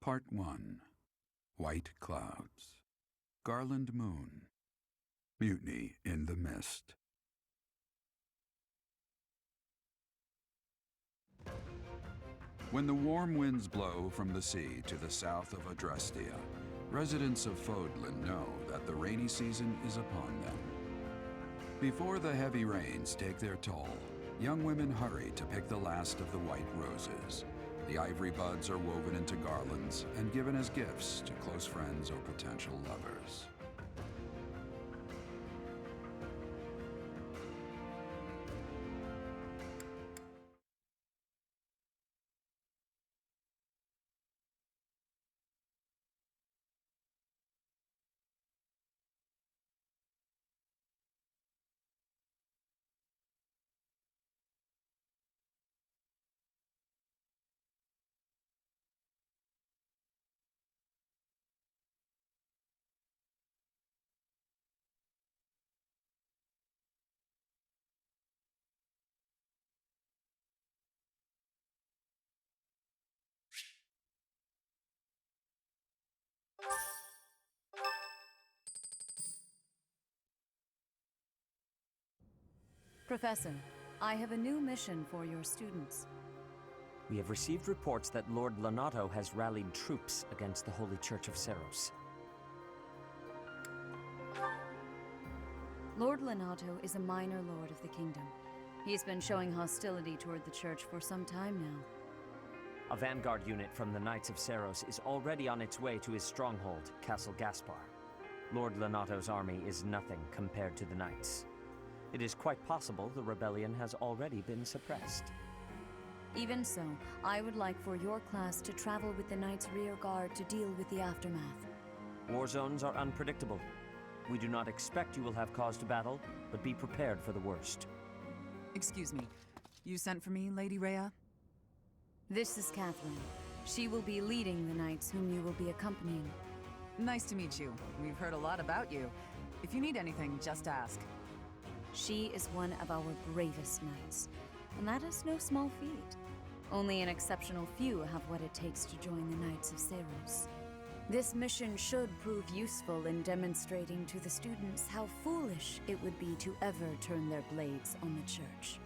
Part 1. White Clouds. Garland Moon. Mutiny in the Mist. When the warm winds blow from the sea to the south of Adrestia, residents of Fodlan know that the rainy season is upon them. Before the heavy rains take their toll, young women hurry to pick the last of the white roses. The ivory buds are woven into garlands and given as gifts to close friends or potential lovers. Professor, I have a new mission for your students. We have received reports that Lord Lonato has rallied troops against the Holy Church of Seros. Lord Lonato is a minor lord of the kingdom. He's been showing hostility toward the church for some time now. A vanguard unit from the Knights of Seros is already on its way to his stronghold, Castle Gaspar. Lord Lonato's army is nothing compared to the Knights. It is quite possible the rebellion has already been suppressed. Even so, I would like for your class to travel with the Knights' rear guard to deal with the aftermath. War zones are unpredictable. We do not expect you will have cause to battle, but be prepared for the worst. Excuse me. You sent for me, Lady Rhea? This is Catherine. She will be leading the Knights whom you will be accompanying. Nice to meet you. We've heard a lot about you. If you need anything, just ask. She is one of our bravest knights, and that is no small feat. Only an exceptional few have what it takes to join the Knights of Seros. This mission should prove useful in demonstrating to the students how foolish it would be to ever turn their blades on the Church.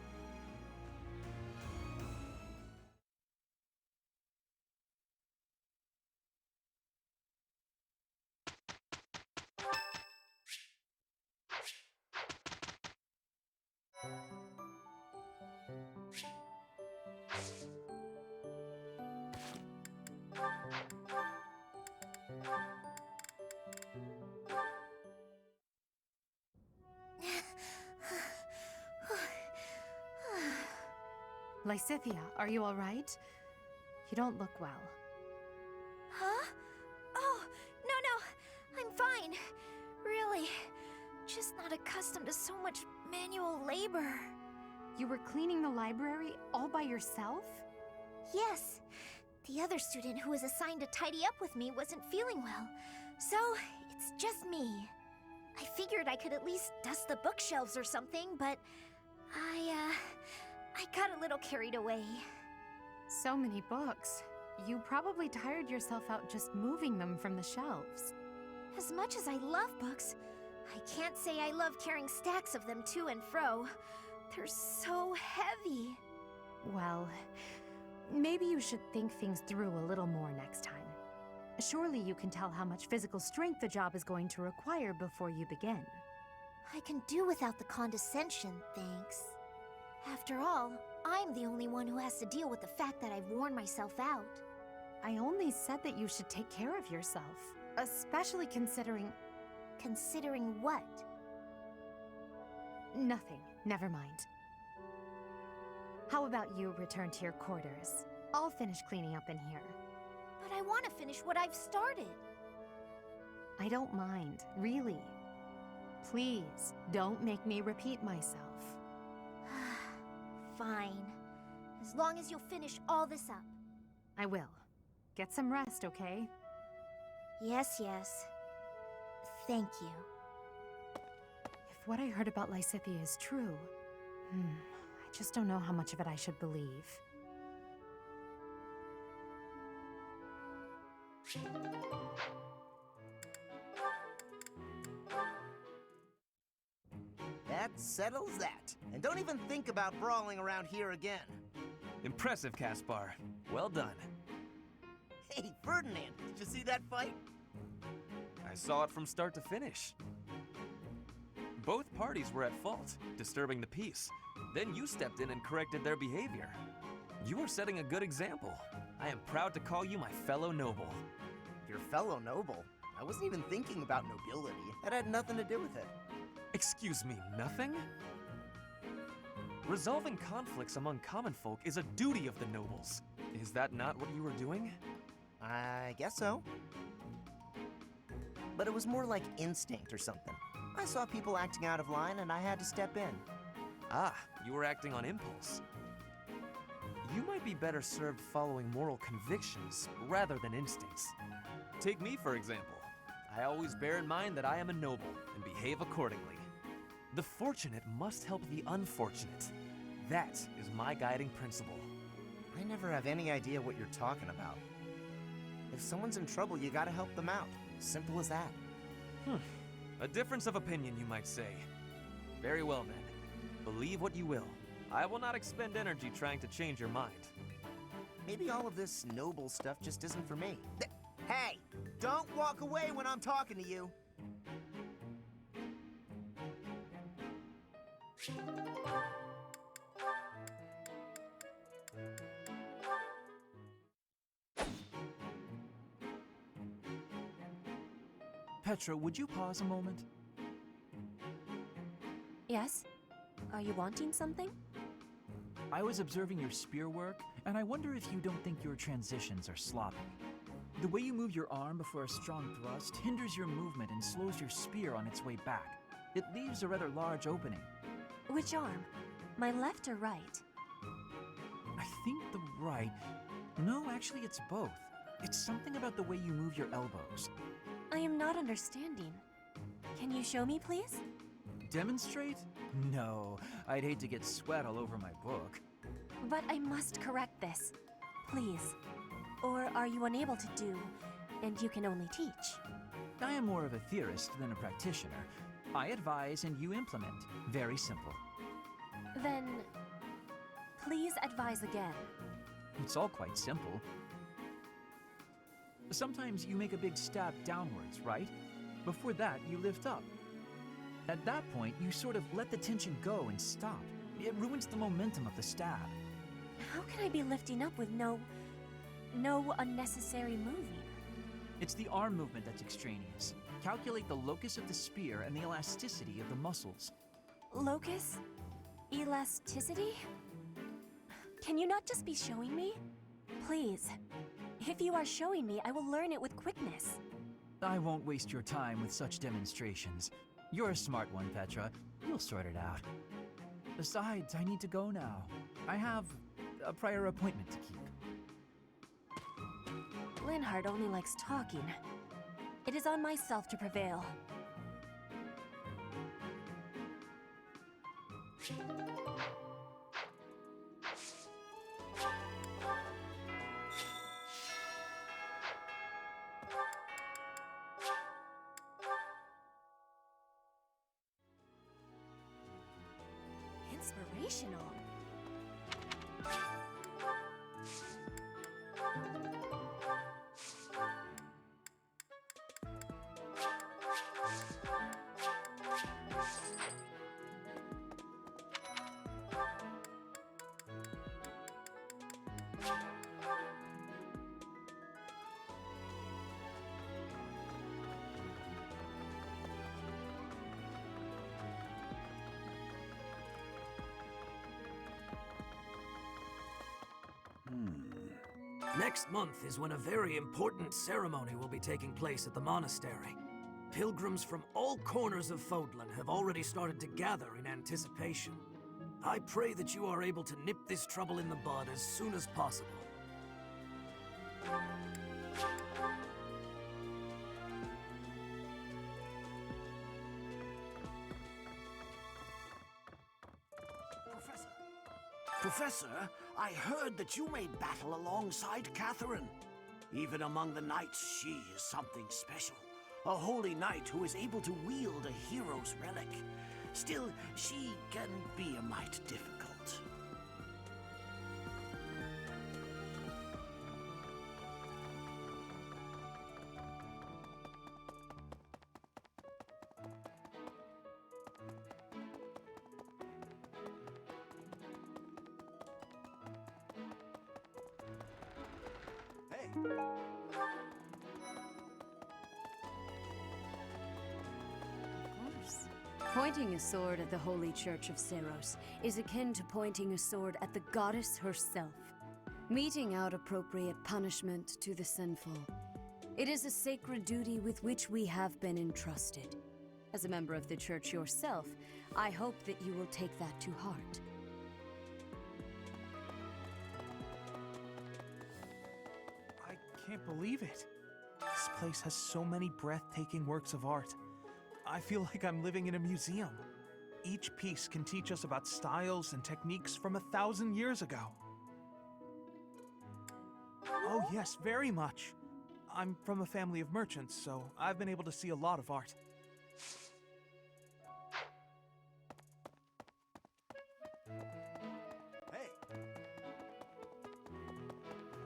Lysithea, are you all right? You don't look well. Huh? Oh, no, I'm fine. Really. Just not accustomed to so much manual labor. You were cleaning the library all by yourself? Yes. The other student who was assigned to tidy up with me wasn't feeling well, so it's just me. I figured I could at least dust the bookshelves or something, but I got a little carried away. So many books. You probably tired yourself out just moving them from the shelves. As much as I love books, I can't say I love carrying stacks of them to and fro. They're so heavy. Well, maybe you should think things through a little more next time. Surely you can tell how much physical strength the job is going to require before you begin. I can do without the condescension, thanks. After all, I'm the only one who has to deal with the fact that I've worn myself out. I only said that you should take care of yourself, especially considering... Considering what? Nothing. Never mind. How about you return to your quarters? I'll finish cleaning up in here. But I want to finish what I've started. I don't mind, really. Please, don't make me repeat myself. Fine. As long as you'll finish all this up. I will. Get some rest, okay? Yes. Thank you. If what I heard about Lysithea is true, I just don't know how much of it I should believe. That settles that. And don't even think about brawling around here again. Impressive, Caspar. Well done. Hey, Ferdinand, did you see that fight? I saw it from start to finish. Both parties were at fault, disturbing the peace. Then you stepped in and corrected their behavior. You are setting a good example. I am proud to call you my fellow noble. Your fellow noble? I wasn't even thinking about nobility. That had nothing to do with it. Excuse me, nothing? Resolving conflicts among common folk is a duty of the nobles. Is that not what you were doing? I guess so. But it was more like instinct or something. I saw people acting out of line and I had to step in. Ah, you were acting on impulse. You might be better served following moral convictions rather than instincts. Take me, for example. I always bear in mind that I am a noble and behave accordingly. The fortunate must help the unfortunate. That is my guiding principle. I never have any idea what you're talking about. If someone's in trouble, you gotta help them out. Simple as that. A difference of opinion, you might say. Very well, then. Believe what you will. I will not expend energy trying to change your mind. Maybe all of this noble stuff just isn't for me. Hey! Don't walk away when I'm talking to you! Petra, would you pause a moment? Yes? Are you wanting something? I was observing your spear work, and I wonder if you don't think your transitions are sloppy. The way you move your arm before a strong thrust hinders your movement and slows your spear on its way back. It leaves a rather large opening. Which arm? My left or right? I think the right... No, actually it's both. It's something about the way you move your elbows. I am not understanding. Can you show me, please? Demonstrate? No, I'd hate to get sweat all over my book. But I must correct this. Please. Or are you unable to do, and you can only teach? I am more of a theorist than a practitioner. I advise and you implement. Very simple. Then, please advise again. It's all quite simple. Sometimes you make a big stab downwards, right? Before that, you lift up. At that point, you sort of let the tension go and stop. It ruins the momentum of the stab. How can I be lifting up with no unnecessary moving? It's the arm movement that's extraneous. Calculate the locus of the spear and the elasticity of the muscles. Locus? Elasticity? Can you not just be showing me? Please. If you are showing me, I will learn it with quickness. I won't waste your time with such demonstrations. You're a smart one, Petra. You'll sort it out. Besides, I need to go now. I have a prior appointment to keep. Linhardt only likes talking. It is on myself to prevail. Inspirational. Next month is when a very important ceremony will be taking place at the monastery. Pilgrims from all corners of Fodlan have already started to gather in anticipation. I pray that you are able to nip this trouble in the bud as soon as possible. Professor, I heard that you made battle alongside Catherine. Even among the knights, she is something special. A holy knight who is able to wield a hero's relic. Still, she can be a mite difficult. Pointing a sword at the Holy Church of Seros is akin to pointing a sword at the goddess herself, meting out appropriate punishment to the sinful. It is a sacred duty with which we have been entrusted. As a member of the church yourself, I hope that you will take that to heart. I can't believe it. This place has so many breathtaking works of art. I feel like I'm living in a museum. Each piece can teach us about styles and techniques from 1,000 years ago. Oh yes, very much. I'm from a family of merchants, so I've been able to see a lot of art. Hey!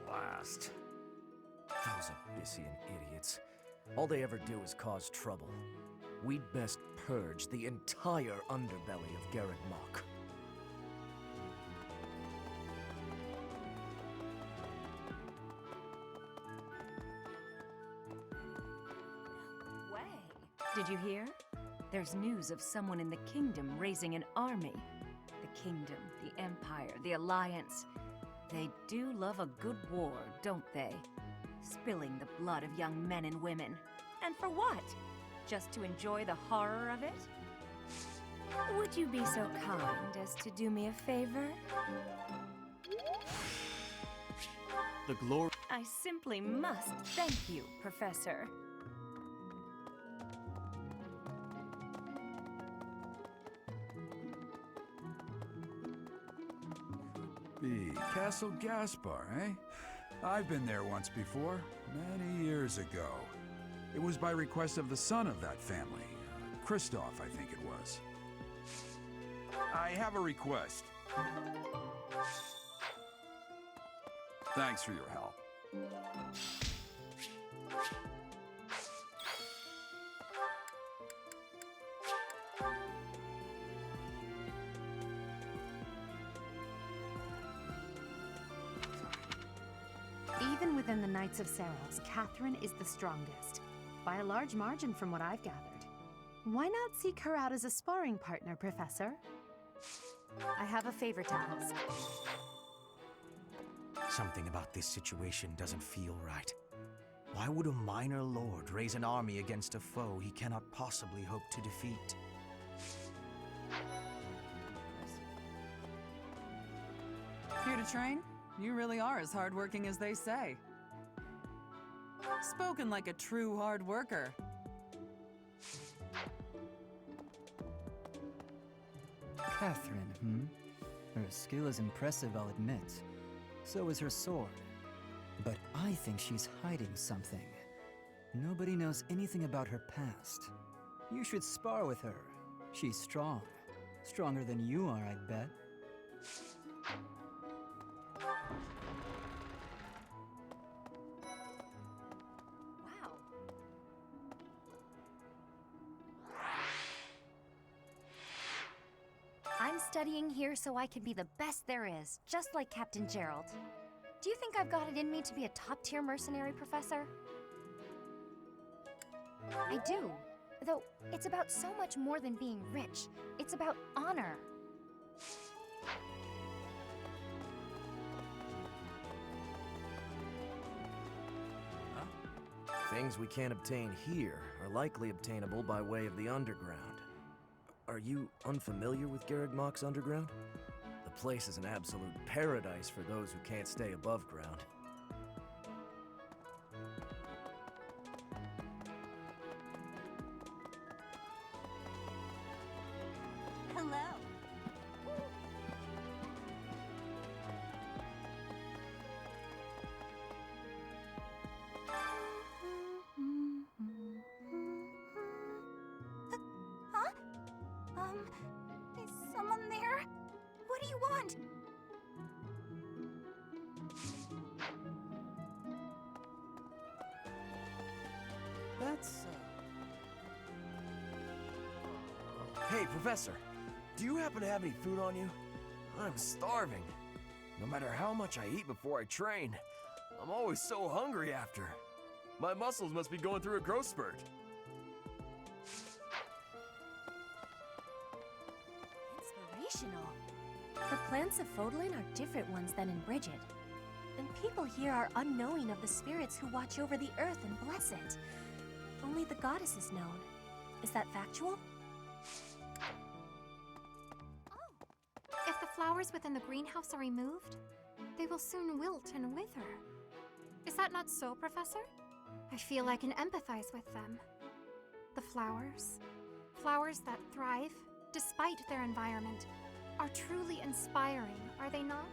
Blast. Those Abyssian idiots. All they ever do is cause trouble. We'd best purge the entire underbelly of Garreg Mach. Way. Did you hear? There's news of someone in the kingdom raising an army. The kingdom, the empire, the alliance. They do love a good war, don't they? Spilling the blood of young men and women. And for what? Just to enjoy the horror of it? Would you be so kind as to do me a favor? The glory. I simply must thank you, Professor. Be Castle Gaspar, eh? I've been there once before, many years ago. It was by request of the son of that family. Christoph, I think it was. I have a request. Thanks for your help. Even within the Knights of Seros, Catherine is the strongest. By a large margin from what I've gathered. Why not seek her out as a sparring partner, Professor? I have a favor to ask. Something about this situation doesn't feel right. Why would a minor lord raise an army against a foe he cannot possibly hope to defeat? Here to train? You really are as hardworking as they say. Spoken like a true hard worker. Catherine, Her skill is impressive, I'll admit. So is her sword. But I think she's hiding something. Nobody knows anything about her past. You should spar with her. She's strong. Stronger than you are, I'd bet. I'm studying here so I can be the best there is, just like Captain Gerald. Do you think I've got it in me to be a top-tier mercenary, Professor? I do. Though, it's about so much more than being rich. It's about honor. Things we can't obtain here are likely obtainable by way of the underground. Are you unfamiliar with Garreg Mach's underground? The place is an absolute paradise for those who can't stay above ground. Hello. understand. That's, Hey, Professor. Do you happen to have any food on you? I'm starving. No matter how much I eat before I train, I'm always so hungry after. My muscles must be going through a growth spurt. Inspirational. The plants of Fodlan are different ones than in Brigid. And people here are unknowing of the spirits who watch over the earth and bless it. Only the goddess is known. Is that factual? If the flowers within the greenhouse are removed, they will soon wilt and wither. Is that not so, Professor? I feel I can empathize with them. The flowers that thrive despite their environment, are truly inspiring, are they not?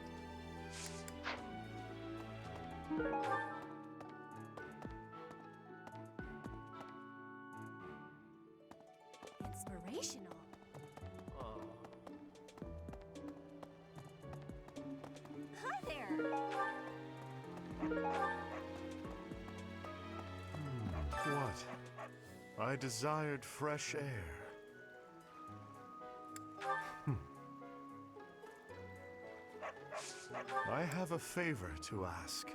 Inspirational. Hi there! What? I desired fresh air. I have a favor to ask.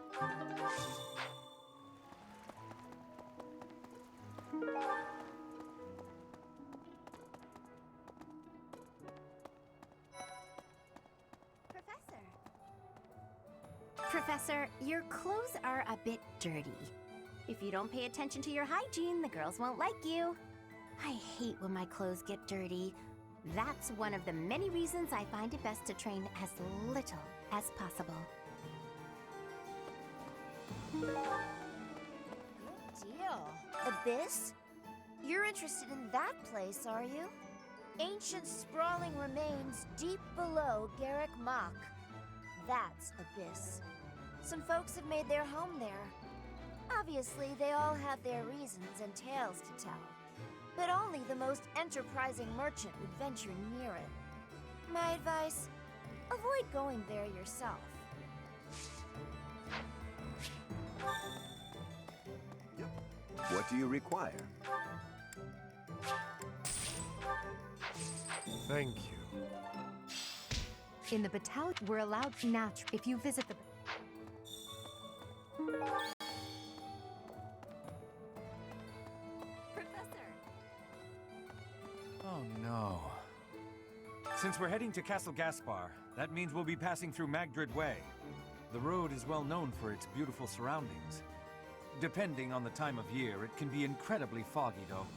Professor, your clothes are a bit dirty. If you don't pay attention to your hygiene, the girls won't like you. I hate when my clothes get dirty. That's one of the many reasons I find it best to train as little as possible. Good deal. Abyss? You're interested in that place, are you? Ancient sprawling remains deep below Garrick Mach. That's Abyss. Some folks have made their home there. Obviously, they all have their reasons and tales to tell. But only the most enterprising merchant would venture near it. My advice, avoid going there yourself. What do you require? Thank you. In the battalion, we're allowed natural if you visit the... Oh no. Since we're heading to Castle Gaspar, that means we'll be passing through Magdrid Way. The road is well known for its beautiful surroundings. Depending on the time of year, it can be incredibly foggy though.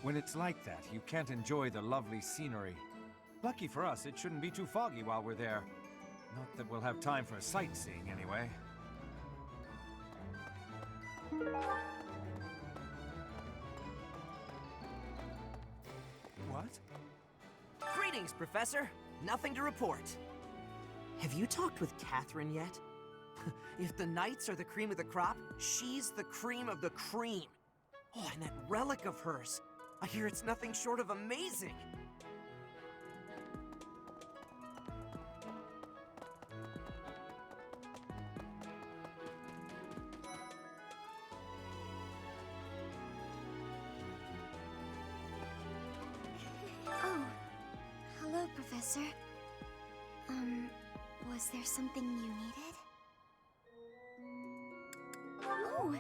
When it's like that, you can't enjoy the lovely scenery. Lucky for us, it shouldn't be too foggy while we're there. Not that we'll have time for sightseeing anyway. What? Greetings, Professor. Nothing to report. Have you talked with Catherine yet? If the knights are the cream of the crop, she's the cream of the cream. Oh, and that relic of hers. I hear it's nothing short of amazing. Oh, hello, Professor. Was there something you needed? Oh,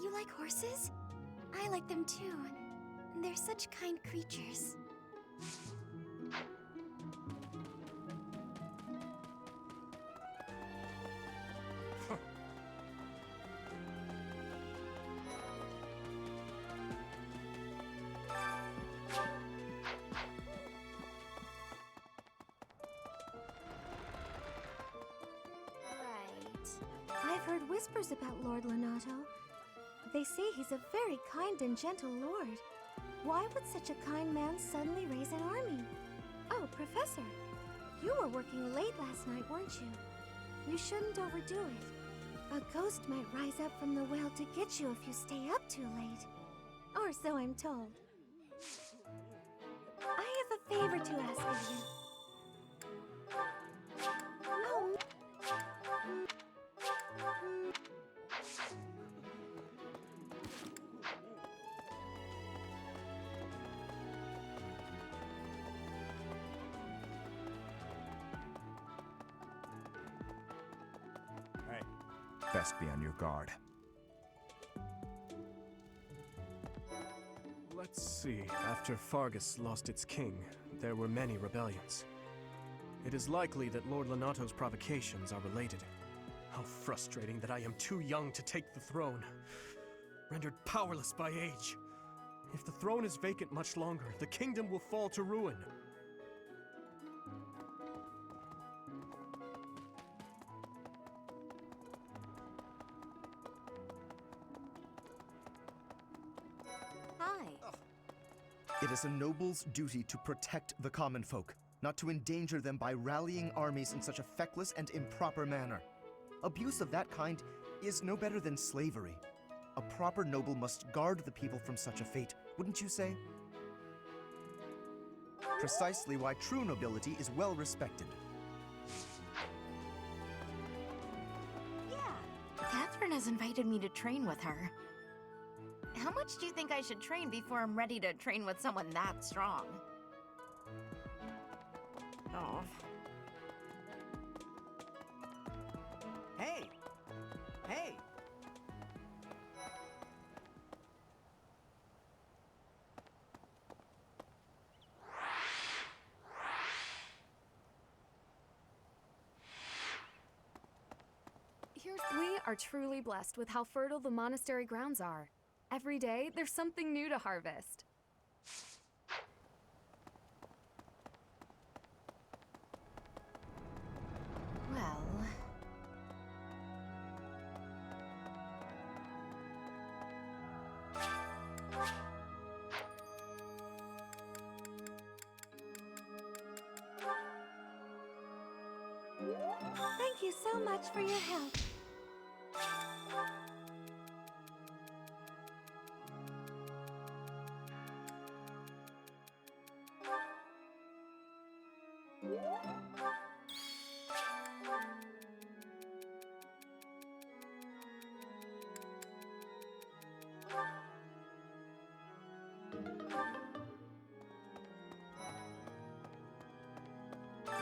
you like horses? I like them too. They're such kind creatures. I've heard whispers about Lord Lonato. They say he's a very kind and gentle lord. Why would such a kind man suddenly raise an army? Oh, Professor, you were working late last night, weren't you? You shouldn't overdo it. A ghost might rise up from the well to get you if you stay up too late. Or so I'm told. I have a favor to ask of you. Best be on your guard. Let's see. After Fargus lost its king, there were many rebellions. It is likely that Lord Lonato's provocations are related. How frustrating that I am too young to take the throne, rendered powerless by age. If the throne is vacant much longer, the kingdom will fall to ruin. Hi. It is a noble's duty to protect the common folk, not to endanger them by rallying armies in such a feckless and improper manner. Abuse of that kind is no better than slavery. A proper noble must guard the people from such a fate, wouldn't you say? Precisely why true nobility is well respected. Yeah, Catherine has invited me to train with her. How much do you think I should train before I'm ready to train with someone that strong? Oh. Hey! Hey! We are truly blessed with how fertile the monastery grounds are. Every day, there's something new to harvest. Well... Thank you so much for your help.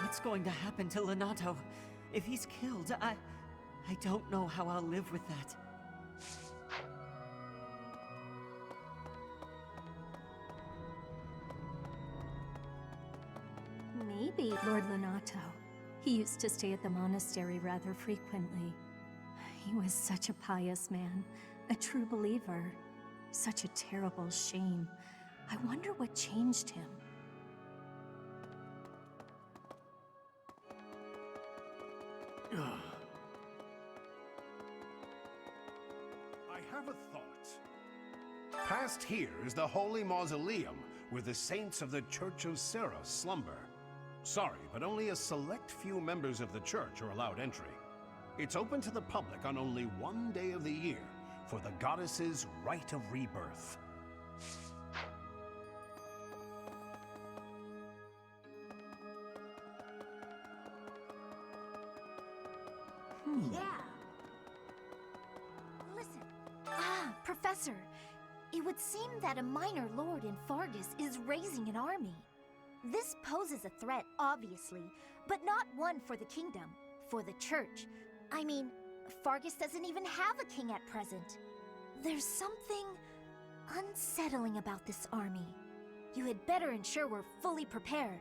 What's going to happen to Lonato? If he's killed, I don't know how I'll live with that. Maybe Lord Lonato. He used to stay at the monastery rather frequently. He was such a pious man, a true believer. Such a terrible shame. I wonder what changed him. I have a thought. Past here is the holy mausoleum where the saints of the Church of Seros slumber. Sorry, but only a select few members of the church are allowed entry. It's open to the public on only one day of the year for the goddess's rite of rebirth. Yeah. Listen. Professor. It would seem that a minor lord in Fargus is raising an army. This poses a threat, obviously, but not one for the kingdom, for the church. I mean, Fargus doesn't even have a king at present. There's something unsettling about this army. You had better ensure we're fully prepared.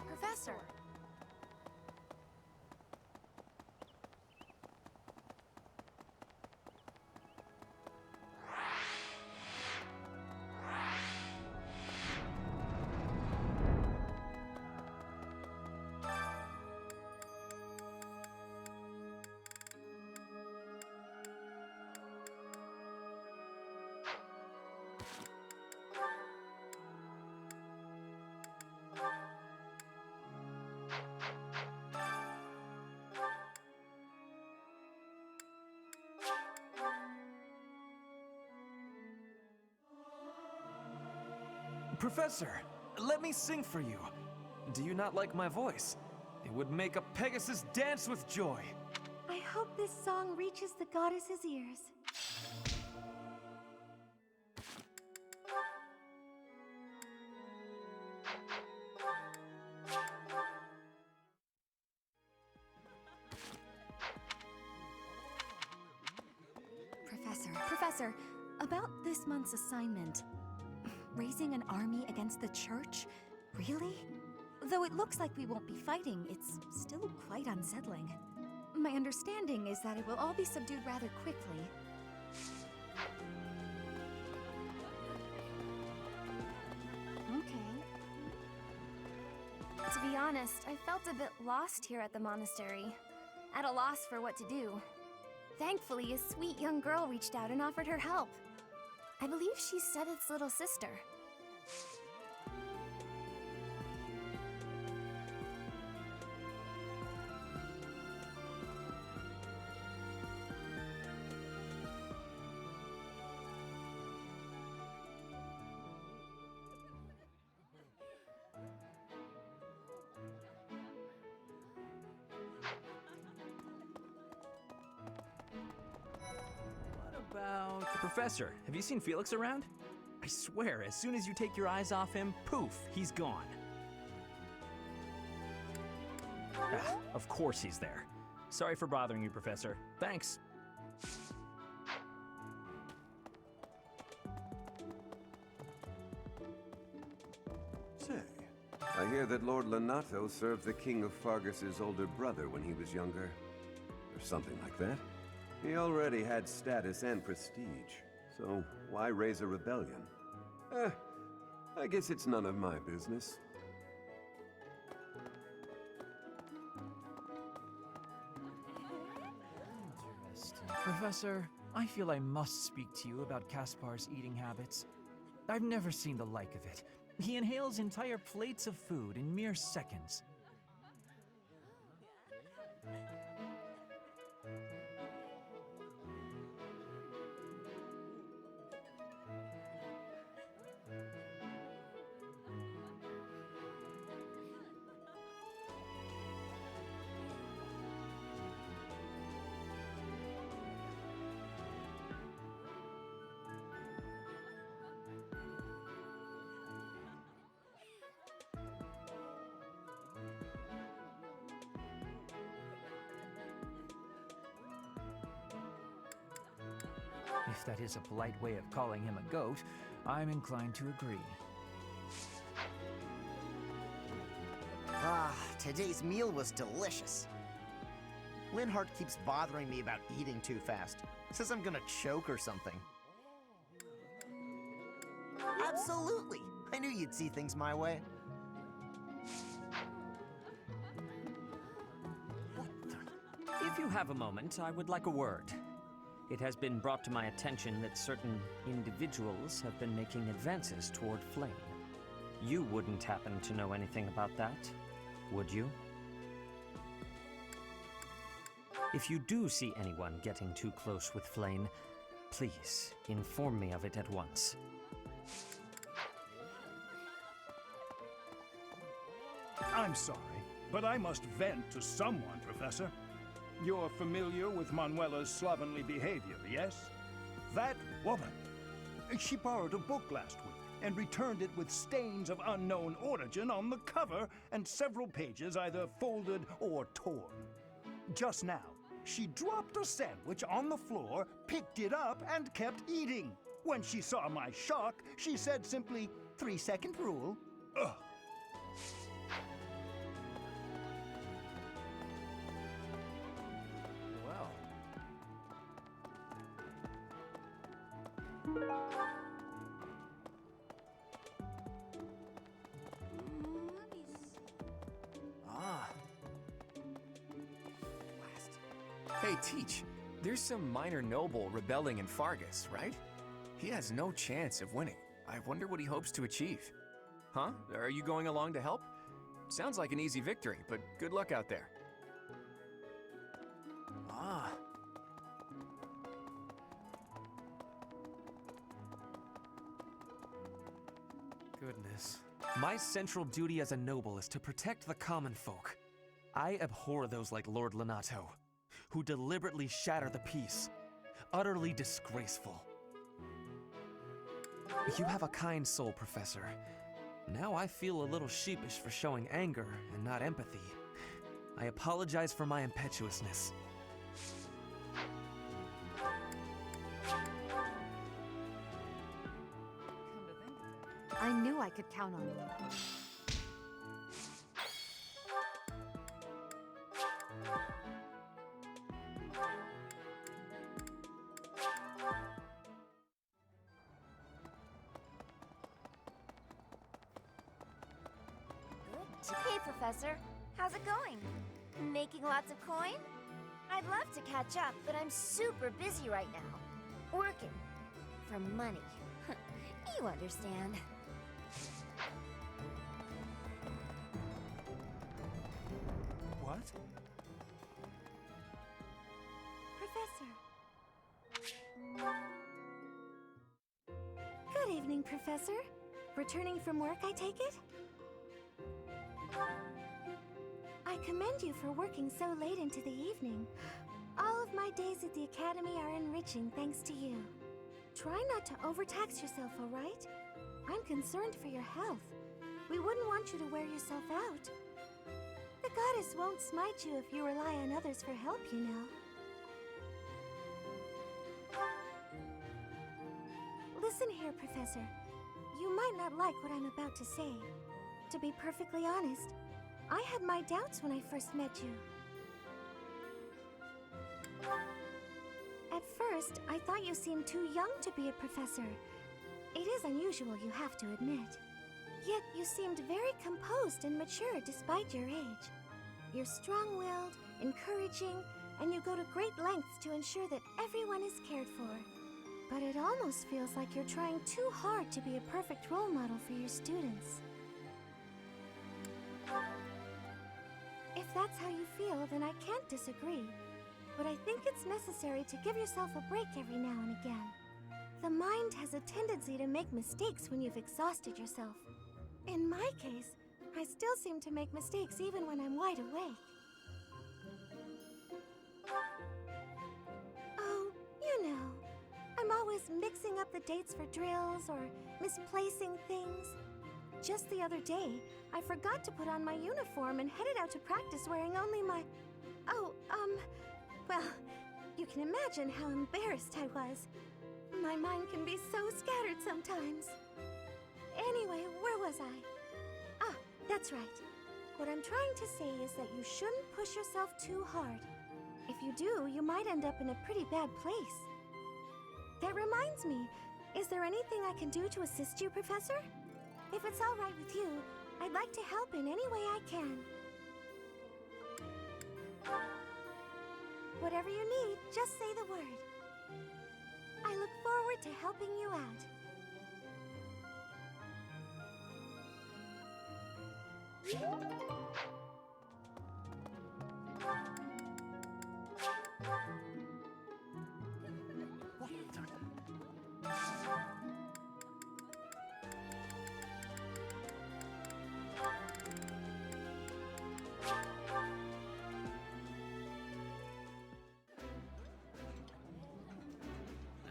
Professor! Professor, let me sing for you. Do you not like my voice? It would make a Pegasus dance with joy. I hope this song reaches the goddess's ears. Professor, about this month's assignment. Raising an army against the church? Really? Though it looks like we won't be fighting, it's still quite unsettling. My understanding is that it will all be subdued rather quickly. Okay. To be honest, I felt a bit lost here at the monastery. At a loss for what to do. Thankfully, a sweet young girl reached out and offered her help. I believe she's Seteth's little sister. About the professor. Have you seen Felix around? I swear, as soon as you take your eyes off him, poof, he's gone. Ah, of course he's there. Sorry for bothering you, Professor. Thanks. Say, I hear that Lord Lonato served the King of Fargus's older brother when he was younger. Or something like that. He already had status and prestige, so why raise a rebellion? I guess it's none of my business. Professor, I feel I must speak to you about Caspar's eating habits. I've never seen the like of it. He inhales entire plates of food in mere seconds. If that is a polite way of calling him a goat, I'm inclined to agree. Ah, today's meal was delicious. Linhart keeps bothering me about eating too fast. Says I'm gonna choke or something. Absolutely! I knew you'd see things my way. If you have a moment, I would like a word. It has been brought to my attention that certain individuals have been making advances toward Flame. You wouldn't happen to know anything about that, would you? If you do see anyone getting too close with Flame, please inform me of it at once. I'm sorry, but I must vent to someone, Professor. You're familiar with Manuela's slovenly behavior, yes? That woman. She borrowed a book last week and returned it with stains of unknown origin on the cover and several pages either folded or torn. Just now, she dropped a sandwich on the floor, picked it up, and kept eating. When she saw my shock, she said simply, 3-second rule. Ugh. Ah. Hey, Teach. There's some minor noble rebelling in Fargus, right? He has no chance of winning. I wonder what he hopes to achieve. Huh? Are you going along to help? Sounds like an easy victory, but good luck out there. Ah. Goodness. My central duty as a noble is to protect the common folk. I abhor those like Lord Lonato, who deliberately shatter the peace. Utterly disgraceful. You have a kind soul, Professor. Now I feel a little sheepish for showing anger and not empathy. I apologize for my impetuousness. I knew I could count on you. Hey, Professor. How's it going? Making lots of coin? I'd love to catch up, but I'm super busy right now. Working. For money. You understand. What? Professor. Good evening, Professor. Returning from work, I take it? I commend you for working so late into the evening. All of my days at the Academy are enriching thanks to you. Try not to overtax yourself, all right? I'm concerned for your health. We wouldn't want you to wear yourself out. The goddess won't smite you if you rely on others for help, you know. Listen here, Professor. You might not like what I'm about to say. To be perfectly honest, I had my doubts when I first met you. At first, I thought you seemed too young to be a professor. It is unusual, you have to admit. Yet you seemed very composed and mature despite your age. You're strong-willed, encouraging, and you go to great lengths to ensure that everyone is cared for. But it almost feels like you're trying too hard to be a perfect role model for your students. If that's how you feel, then I can't disagree. But I think it's necessary to give yourself a break every now and again. The mind has a tendency to make mistakes when you've exhausted yourself. In my case, I still seem to make mistakes even when I'm wide awake. Oh, you know, I'm always mixing up the dates for drills or misplacing things. Just the other day, I forgot to put on my uniform and headed out to practice wearing only my... Well, you can imagine how embarrassed I was. My mind can be so scattered sometimes. Anyway, where was I? Ah, that's right. What I'm trying to say is that you shouldn't push yourself too hard. If you do, you might end up in a pretty bad place. That reminds me, is there anything I can do to assist you, Professor? If it's all right with you, I'd like to help in any way I can. Whatever you need, just say the word. I look forward to helping you out.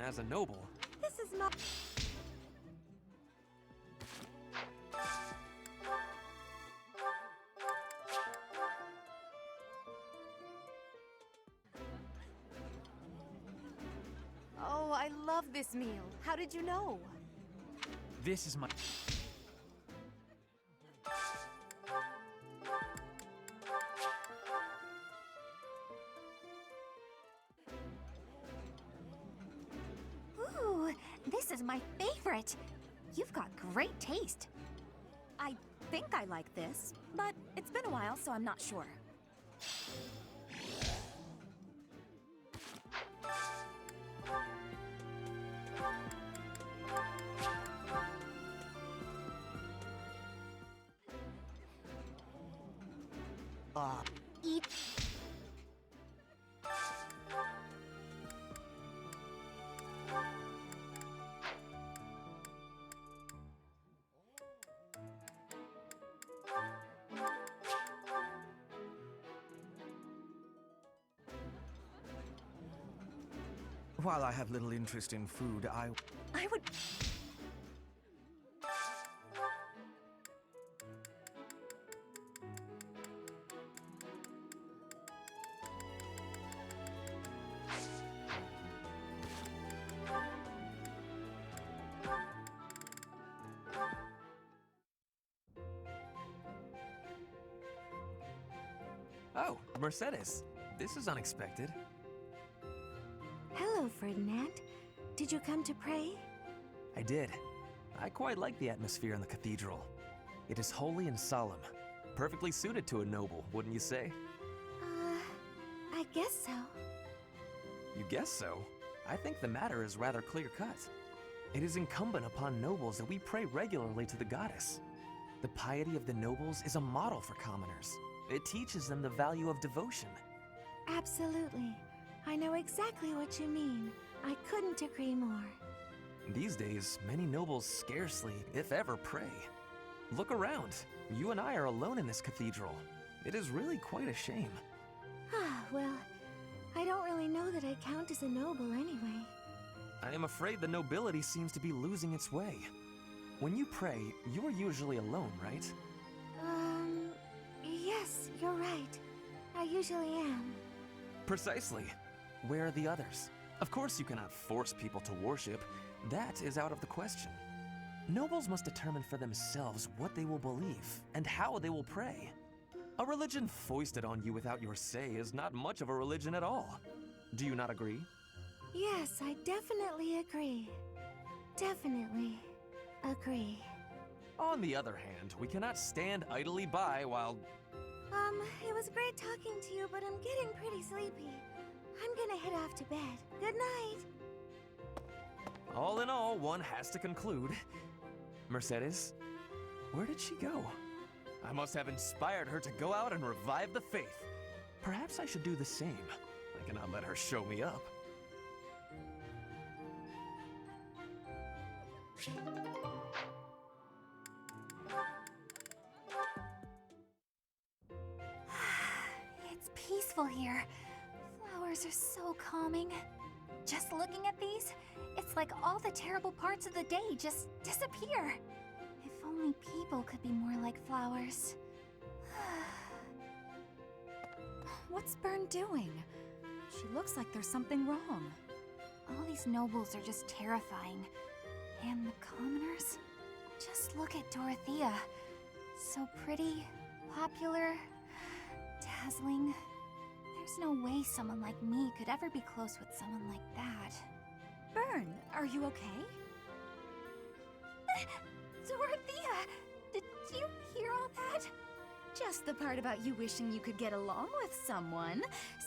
As a noble, This is not... Oh, I love this meal. How did you know? This is my... Ooh, this is my favorite. You've got great taste. I think I like this, but it's been a while, so I'm not sure. Eat. While I have little interest in food, I would... Mercedes, this is unexpected. Hello, Ferdinand. Did you come to pray? I did. I quite like the atmosphere in the cathedral. It is holy and solemn. Perfectly suited to a noble, wouldn't you say? I guess so. You guess so? I think the matter is rather clear-cut. It is incumbent upon nobles that we pray regularly to the goddess. The piety of the nobles is a model for commoners. It teaches them the value of devotion. Absolutely. I know exactly what you mean. I couldn't agree more. These days, many nobles scarcely, if ever, pray. Look around. You and I are alone in this cathedral. It is really quite a shame. Well, I don't really know that I count as a noble anyway. I am afraid the nobility seems to be losing its way. When you pray, you are usually alone, right? Yes, you're right. I usually am. Precisely. Where are the others? Of course you cannot force people to worship. That is out of the question. Nobles must determine for themselves what they will believe and how they will pray. A religion foisted on you without your say is not much of a religion at all. Do you not agree? Yes, I definitely agree. Definitely agree. On the other hand, we cannot stand idly by while... It was great talking to you, but I'm getting pretty sleepy. I'm gonna head off to bed. Good night. All in all, one has to conclude. Mercedes, where did she go? I must have inspired her to go out and revive the faith. Perhaps I should do the same. I cannot let her show me up. It's peaceful here. Flowers are so calming. Just looking at these, it's like all the terrible parts of the day just disappear. If only people could be more like flowers. What's Bern doing? She looks like there's something wrong. All these nobles are just terrifying. And the commoners? Just look at Dorothea. So pretty, popular, dazzling. There's no way someone like me could ever be close with someone like that. Bern, are you okay? Dorothea! Did you hear all that? Just the part about you wishing you could get along with someone.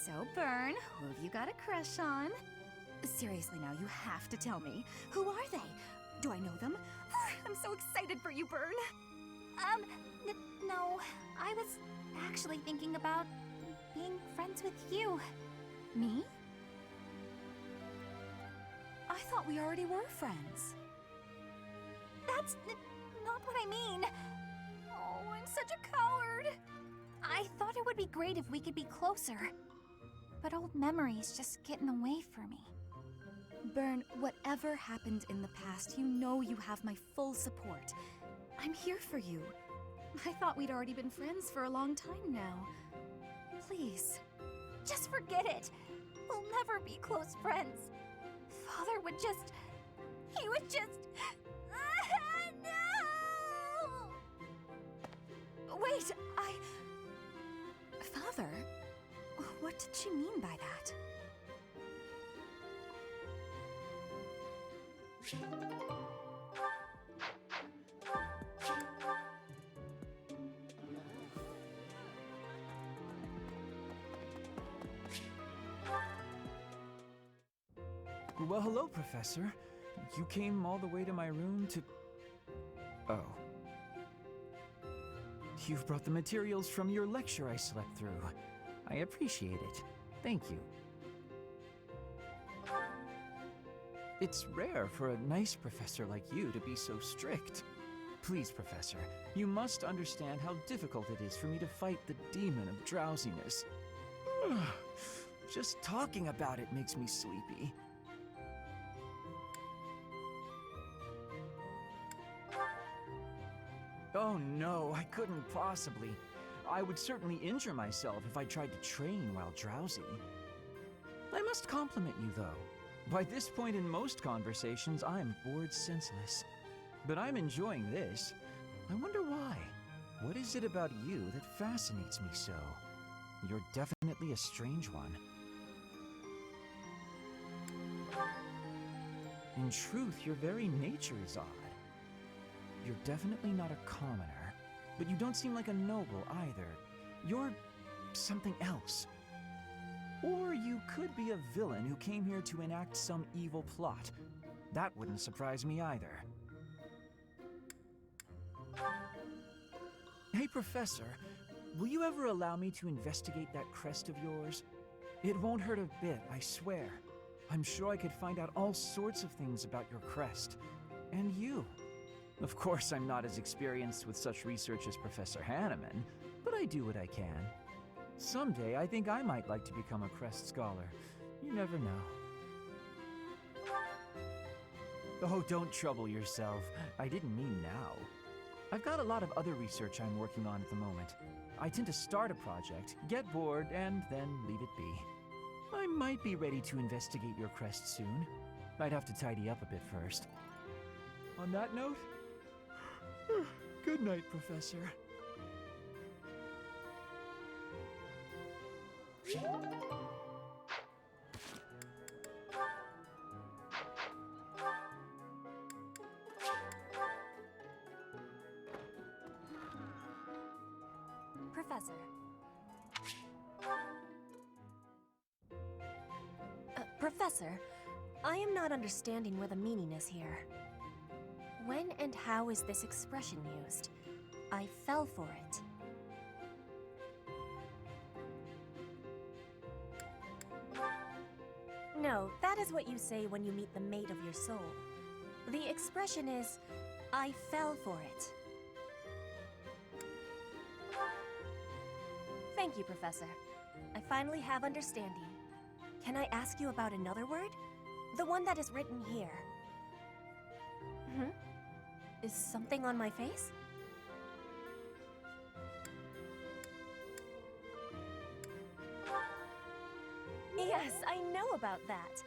So, Bern, who have you got a crush on? Seriously now, you have to tell me. Who are they? Do I know them? I'm so excited for you, Bern. No. I was actually thinking about being friends with you. Me? I thought we already were friends. That's not what I mean. Oh, I'm such a coward. I thought it would be great if we could be closer. But old memories just get in the way for me. Bern, whatever happened in the past, you know you have my full support. I'm here for you. I thought we'd already been friends for a long time now. Please. Just forget it. We'll never be close friends. Father would just... He would just... No! Wait, Father? What did she mean by that? Well, hello, Professor. You came all the way to my room to... Oh. You've brought the materials from your lecture I slept through. I appreciate it. Thank you. It's rare for a nice professor like you to be so strict. Please, Professor, you must understand how difficult it is for me to fight the demon of drowsiness. Just talking about it makes me sleepy. Oh no, I couldn't possibly. I would certainly injure myself if I tried to train while drowsy. I must compliment you, though. By this point in most conversations, I'm bored senseless. But I'm enjoying this. I wonder why. What is it about you that fascinates me so? You're definitely definitely a strange one. In truth, your very nature is odd. You're definitely not a commoner, but you don't seem like a noble either. You're something else. Or you could be a villain who came here to enact some evil plot. That wouldn't surprise me either. Hey, Professor, will you ever allow me to investigate that crest of yours? It won't hurt a bit, I swear. I'm sure I could find out all sorts of things about your crest. And you. Of course, I'm not as experienced with such research as Professor Hanneman, but I do what I can. Someday, I think I might like to become a crest scholar. You never know. Oh, don't trouble yourself. I didn't mean now. I've got a lot of other research I'm working on at the moment. I tend to start a project, get bored, and then leave it be. I might be ready to investigate your crest soon. I'd have to tidy up a bit first. On that note, good night, Professor. Professor. Professor, I am not understanding where the meaning is here. When and how is this expression used? I fell for it. No, that is what you say when you meet the mate of your soul. The expression is, I fell for it. Thank you, Professor. I finally have understanding. Can I ask you about another word? The one that is written here. Is something on my face? Yes, I know about that.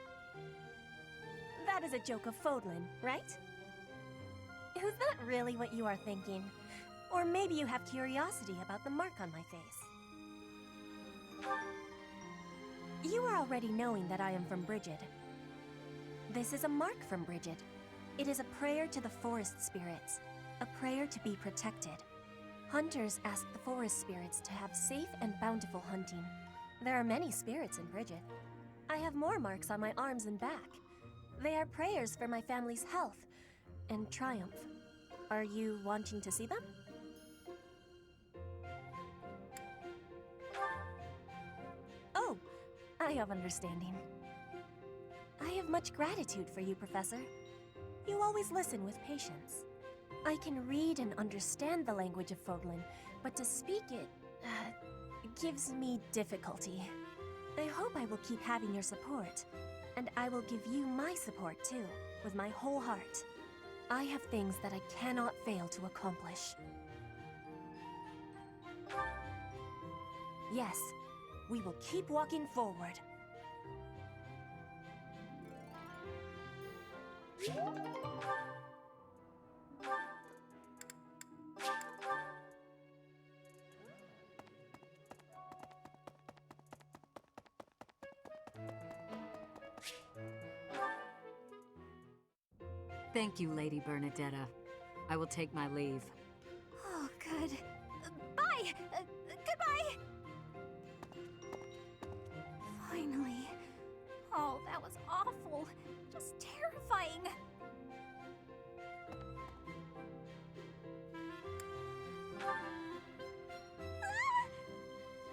That is a joke of Fodlan, right? Is that really what you are thinking? Or maybe you have curiosity about the mark on my face. You are already knowing that I am from Brigid. This is a mark from Brigid. It is a prayer to the forest spirits, a prayer to be protected. Hunters ask the forest spirits to have safe and bountiful hunting. There are many spirits in Brigid. I have more marks on my arms and back. They are prayers for my family's health and triumph. Are you wanting to see them? Oh, I have understanding. I have much gratitude for you, Professor. You always listen with patience. I can read and understand the language of Fodlan, but to speak it, gives me difficulty. I hope I will keep having your support, and I will give you my support too, with my whole heart. I have things that I cannot fail to accomplish. Yes, we will keep walking forward. Thank you, Lady Bernadetta. I will take my leave. Oh, good. Bye! Goodbye! Finally. Oh, that was awful. Just terrifying.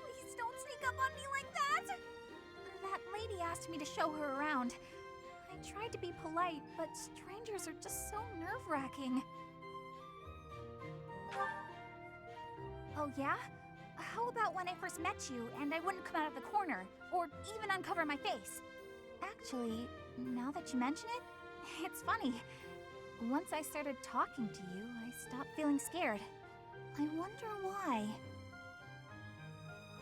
Please don't sneak up on me like that! That lady asked me to show her around. I tried to be polite, but strangers are just so nerve-wracking. Oh, yeah? How about when I first met you and I wouldn't come out of the corner, or even uncover my face? Actually, now that you mention it, it's funny. Once I started talking to you, I stopped feeling scared. I wonder why.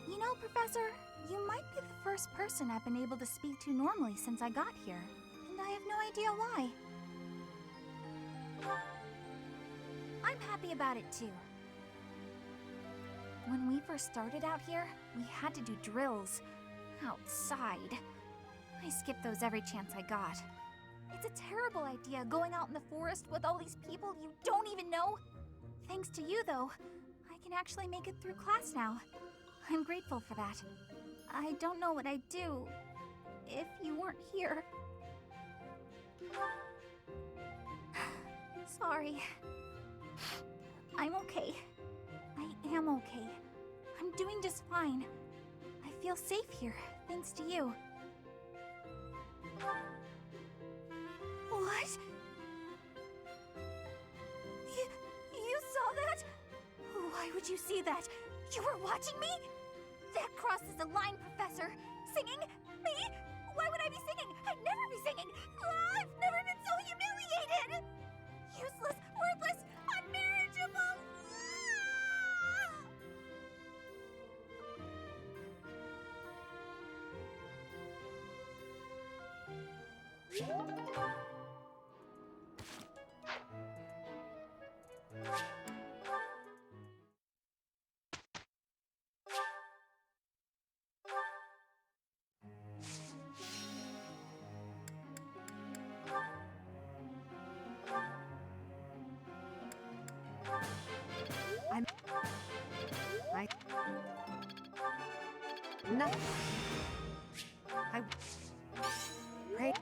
You know, Professor, you might be the first person I've been able to speak to normally since I got here. And I have no idea why. I'm happy about it too. When we first started out here, we had to do drills, Outside. I skip those every chance I got. It's a terrible idea going out in the forest with all these people you don't even know. Thanks to you, though, I can actually make it through class now. I'm grateful for that. I don't know what I'd do if you weren't here. Sorry. I'm okay. I am okay. I'm doing just fine. I feel safe here, thanks to you. What? You saw that? Why would you see that? You were watching me? That crosses the line, Professor. Singing? Me? Why would I be singing? I'd never be singing. I've never been so humiliated. Useless, worthless, unmarriageable. No. Right.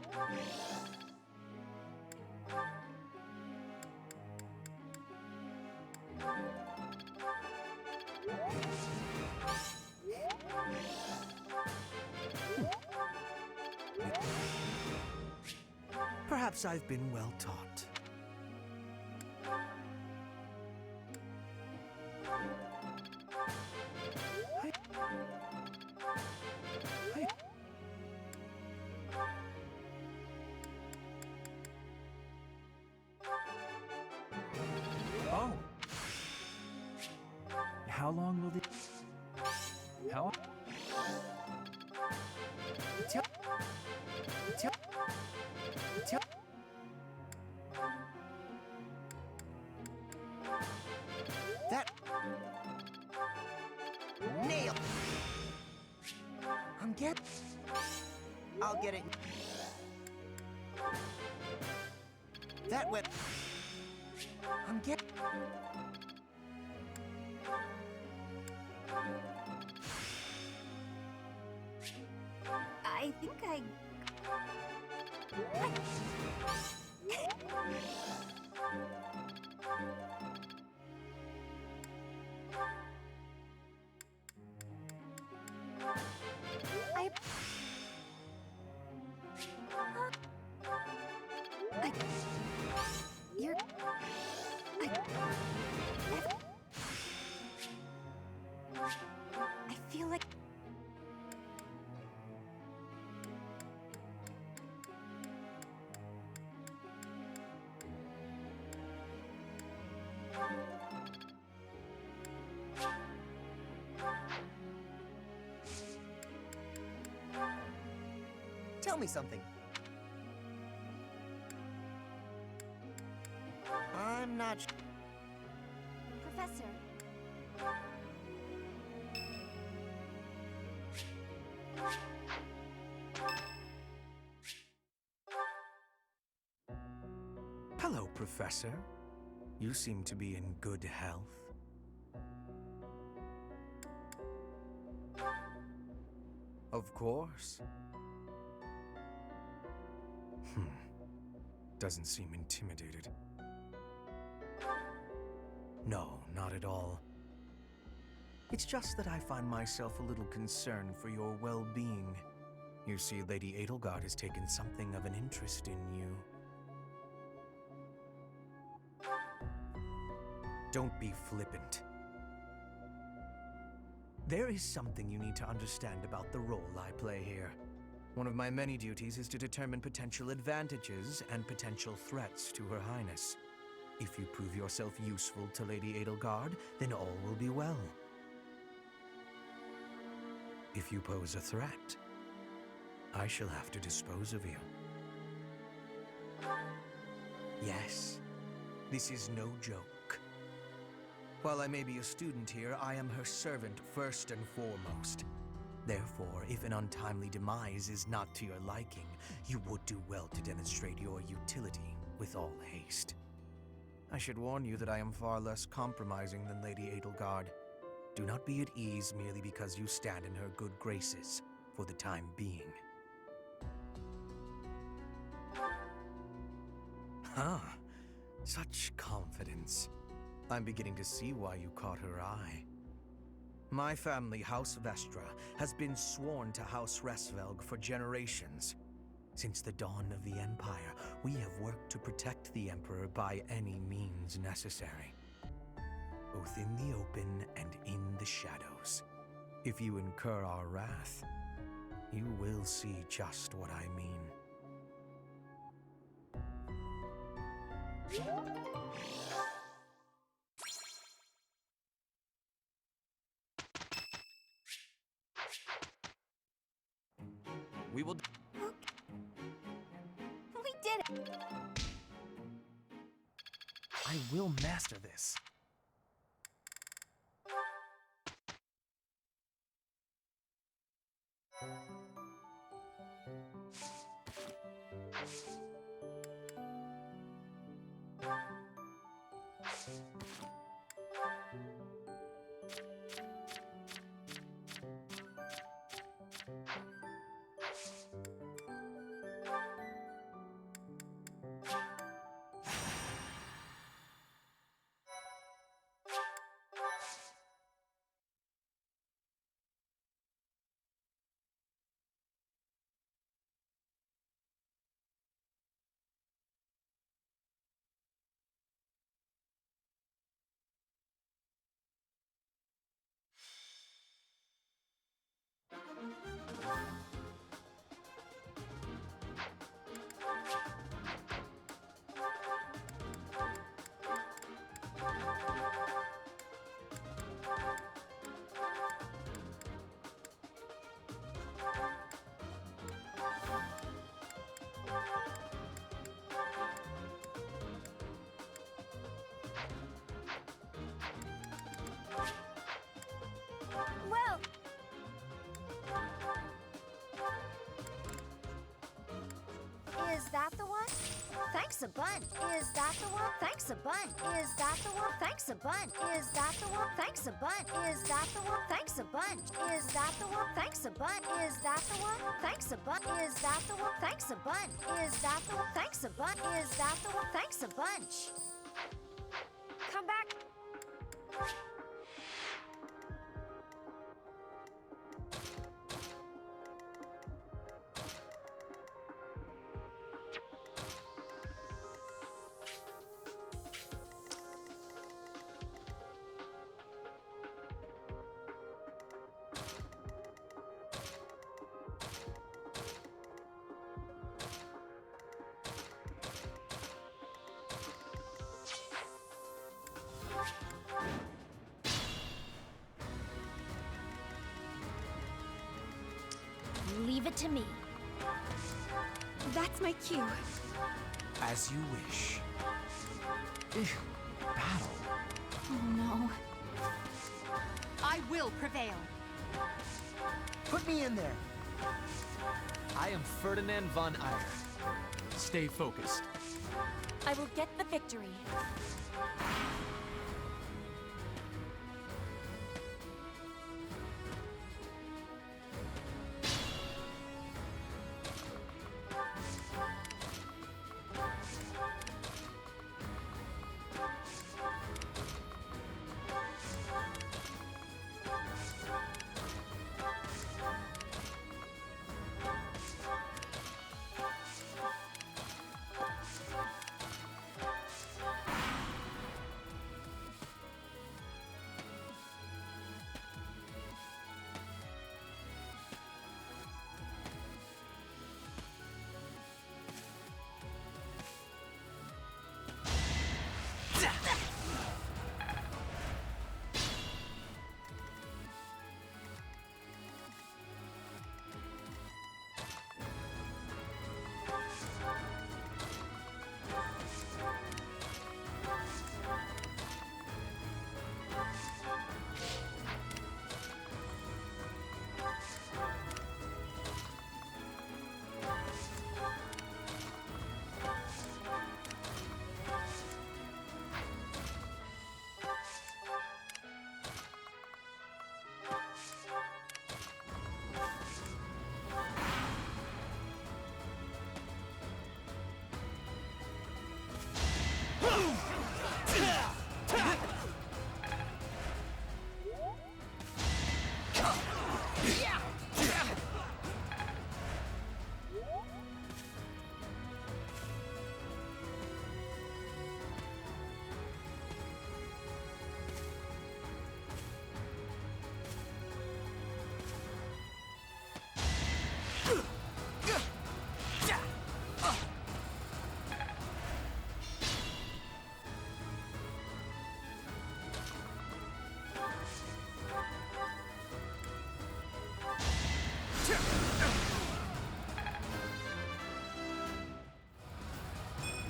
Perhaps I've been well taught. Oh. How long will this... How... That... Nail! I'll get it. That went... I think I... I feel like... Tell me something. I'm not sure. Professor. Hello, Professor. You seem to be in good health. Of course. Doesn't seem intimidated. No, not at all. It's just that I find myself a little concerned for your well-being. You see, Lady Edelgard has taken something of an interest in you. Don't be flippant. There is something you need to understand about the role I play here. One of my many duties is to determine potential advantages and potential threats to Her Highness. If you prove yourself useful to Lady Edelgard, then all will be well. If you pose a threat, I shall have to dispose of you. Yes, this is no joke. While I may be a student here, I am her servant first and foremost. Therefore, if an untimely demise is not to your liking, you would do well to demonstrate your utility with all haste. I should warn you that I am far less compromising than Lady Edelgard. Do not be at ease merely because you stand in her good graces for the time being. Huh. Such confidence. I'm beginning to see why you caught her eye. My family, House Vestra, has been sworn to House Resvelg for generations. Since the dawn of the Empire, we have worked to protect the Emperor by any means necessary, both in the open and in the shadows. If you incur our wrath, you will see just what I mean. We will... We did it! I will master this. Well... Is that the one? Thanks a bunch. Is that the one? Thanks a bunch. Is that the one? Thanks a bunch. Is that the one? Thanks a bunch. Is that the one? Thanks a bunch. Is that the one? Thanks a bunch. Is that the one? Thanks a bunch. Is that the one? Thanks a bunch. Is that the one? Thanks a bunch. Is that the one? Thanks a bunch. Come back. Leave it to me. That's my cue. As you wish. Battle. Oh no. I will prevail. Put me in there. I am Ferdinand von Eyre. Stay focused. I will get the victory.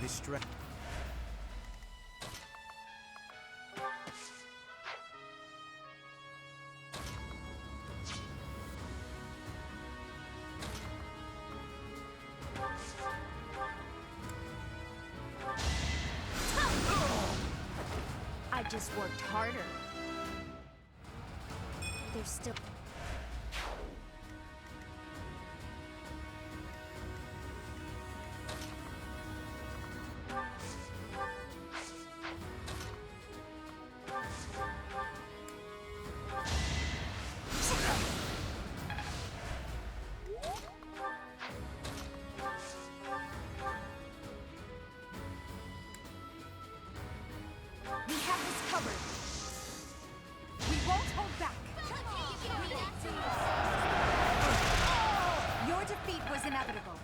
this strength. I just worked harder. There's still... We have this covered. We won't hold back. Your defeat was inevitable.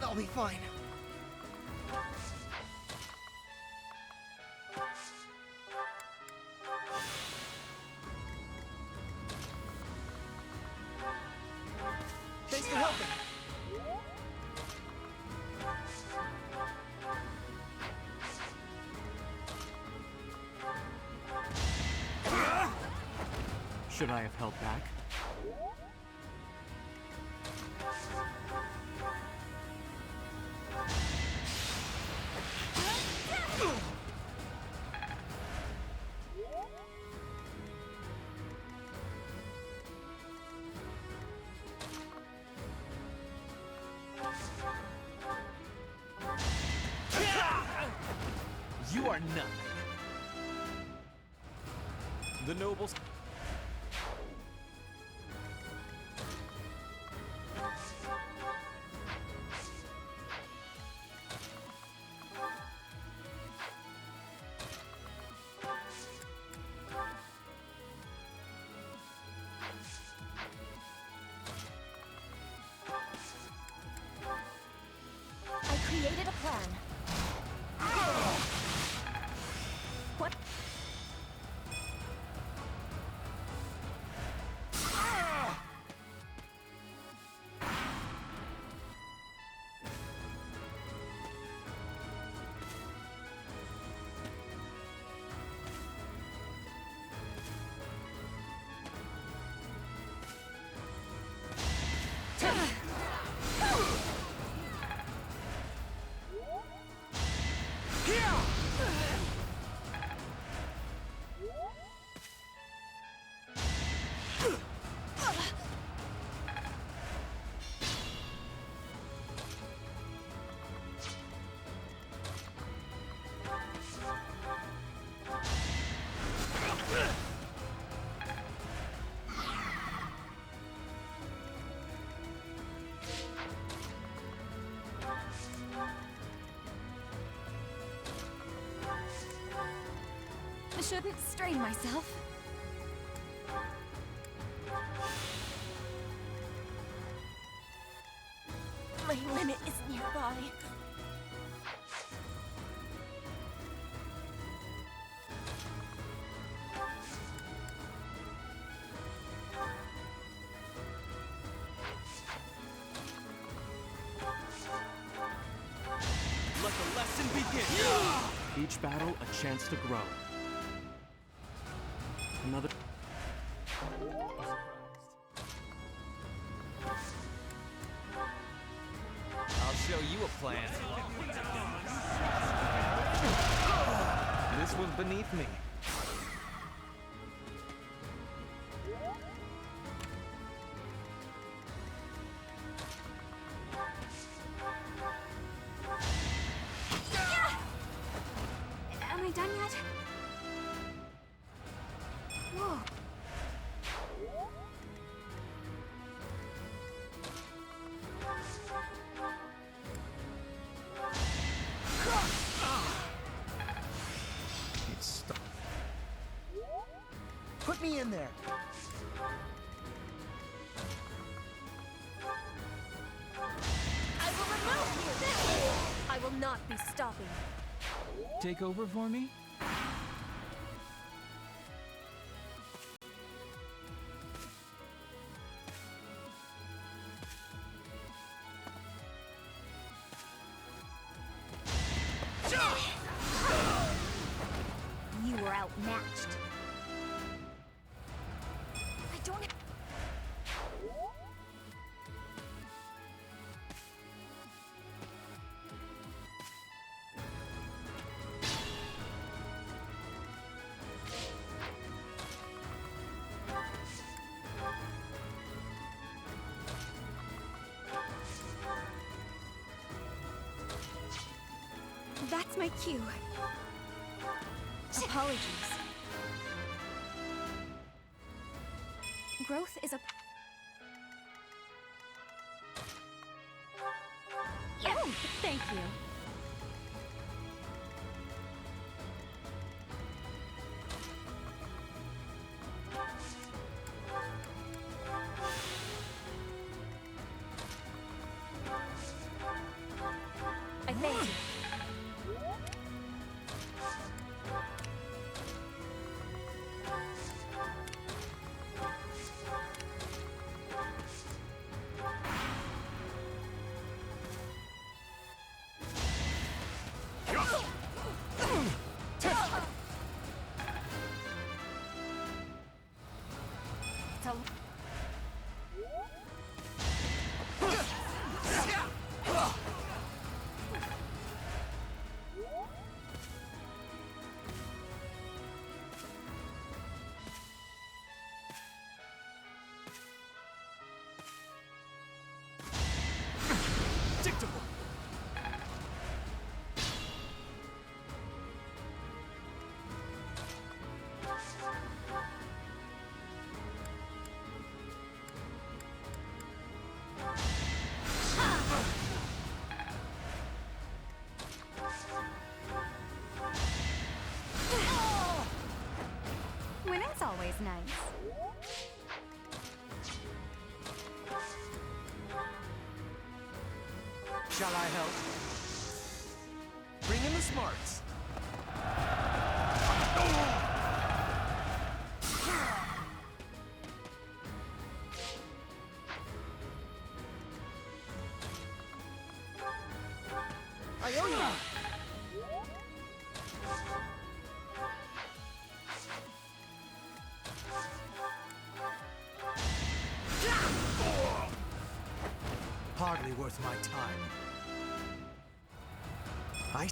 I'll be fine. Thanks for helping. Should I have held back? You are nothing. The nobles... I created a plan. What? Shouldn't strain myself. My limit is nearby. Let the lesson begin! Each battle, a chance to grow. Another... I'll show you a plan. This was beneath me. Am I done yet? Whoa. It's stuck. Put me in there. I will remove you! I will not be stopping. Take over for me? You were outmatched. I don't. That's my cue. Apologies. Growth is a... Oh, thank you. I thank you. Predictable! Winning's always nice. Shall I help? Bring in the smarts. Ionia! Hardly worth my time. I...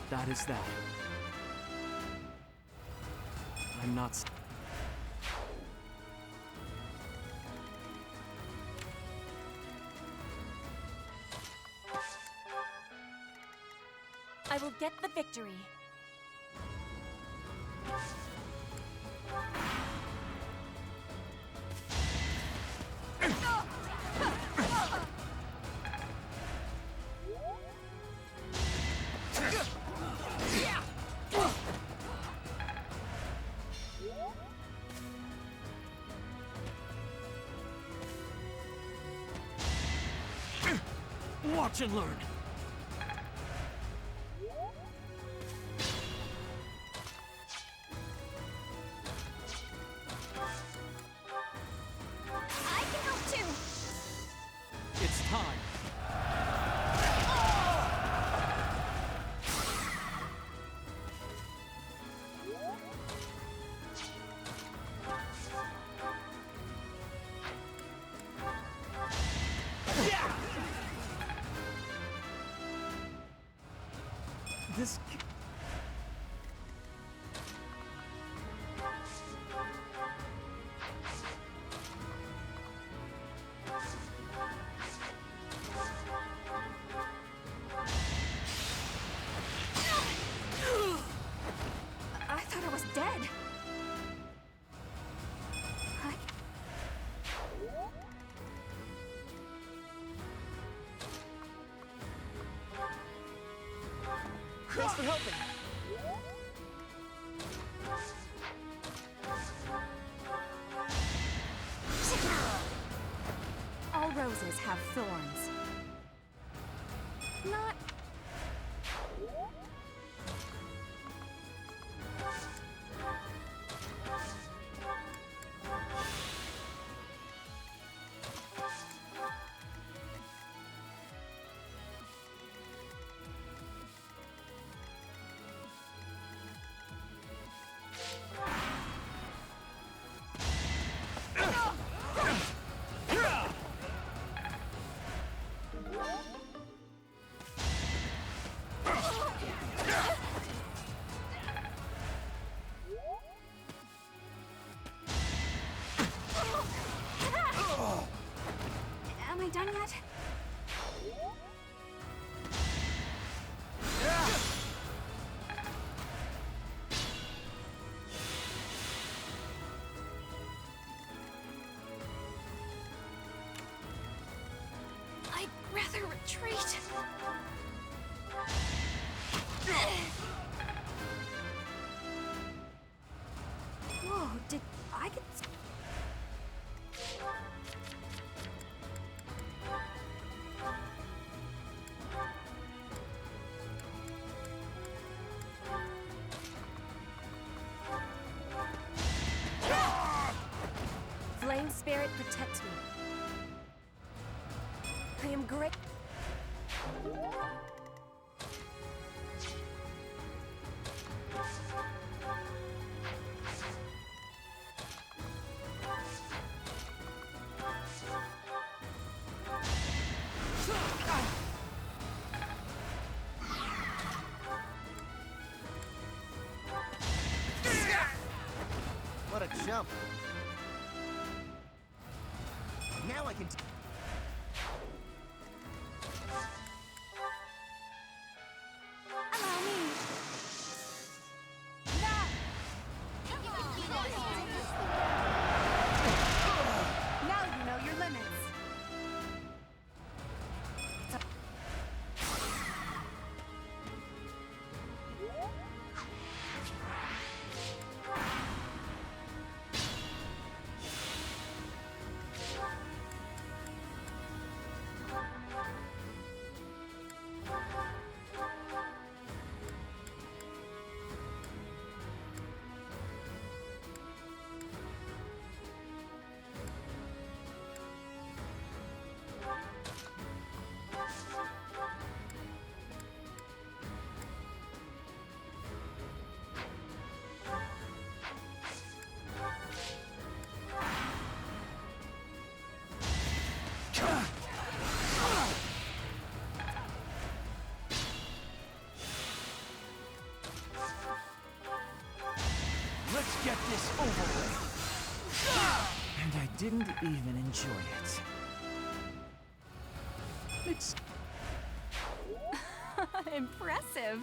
That is that. I'm not... I will get the victory. Watch and learn. I can help too. It's time. This... I thought I was dead. Thanks for helping. All roses have thorns. Not. Am I done yet? I'd rather retreat. Whoa, did I get... Flame Spirit, protect me. I am great. What a jump. Now I can... Allow me. Now you know your limits. Let's get this over with. And I didn't even enjoy it. It's... Impressive.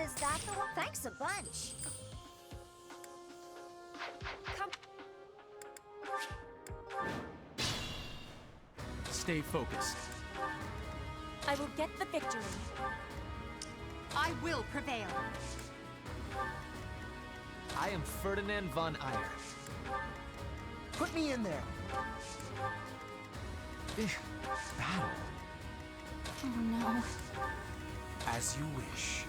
Is that the one? Thanks a bunch. Come. Stay focused. I will get the victory. I will prevail. I am Ferdinand von Eyre. Put me in there. Battle. Oh no. As you wish.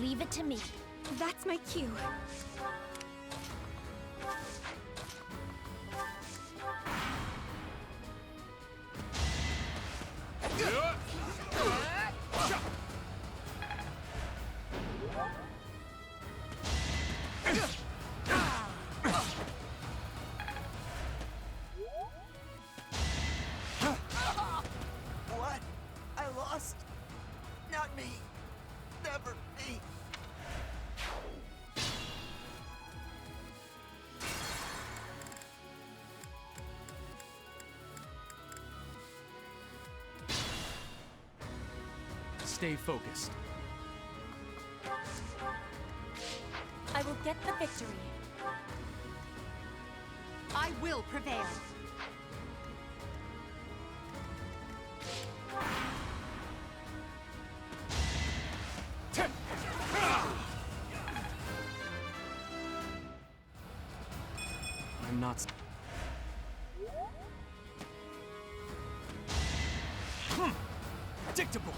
Leave it to me. That's my cue. What? I lost? Not me. Never me. Stay focused. I will get the victory. I will prevail. I'm not. Predictable.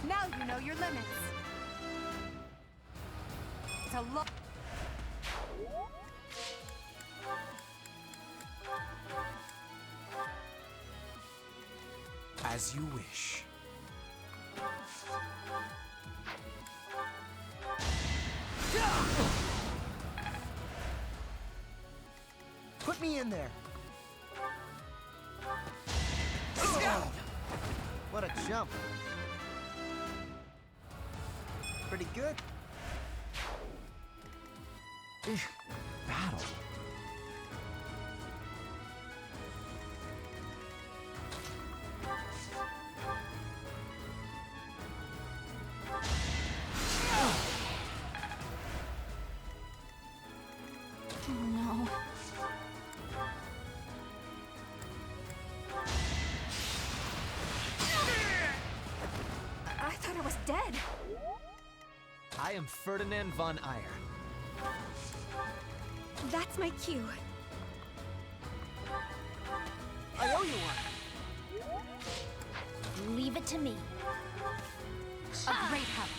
Now you know your limits. It's a lot. As you wish. Put me in there. What a jump. Pretty good. Battle. Oh no. I thought I was dead. I am Ferdinand von Eyre. That's my cue. I owe you one. Leave it to me. A great help.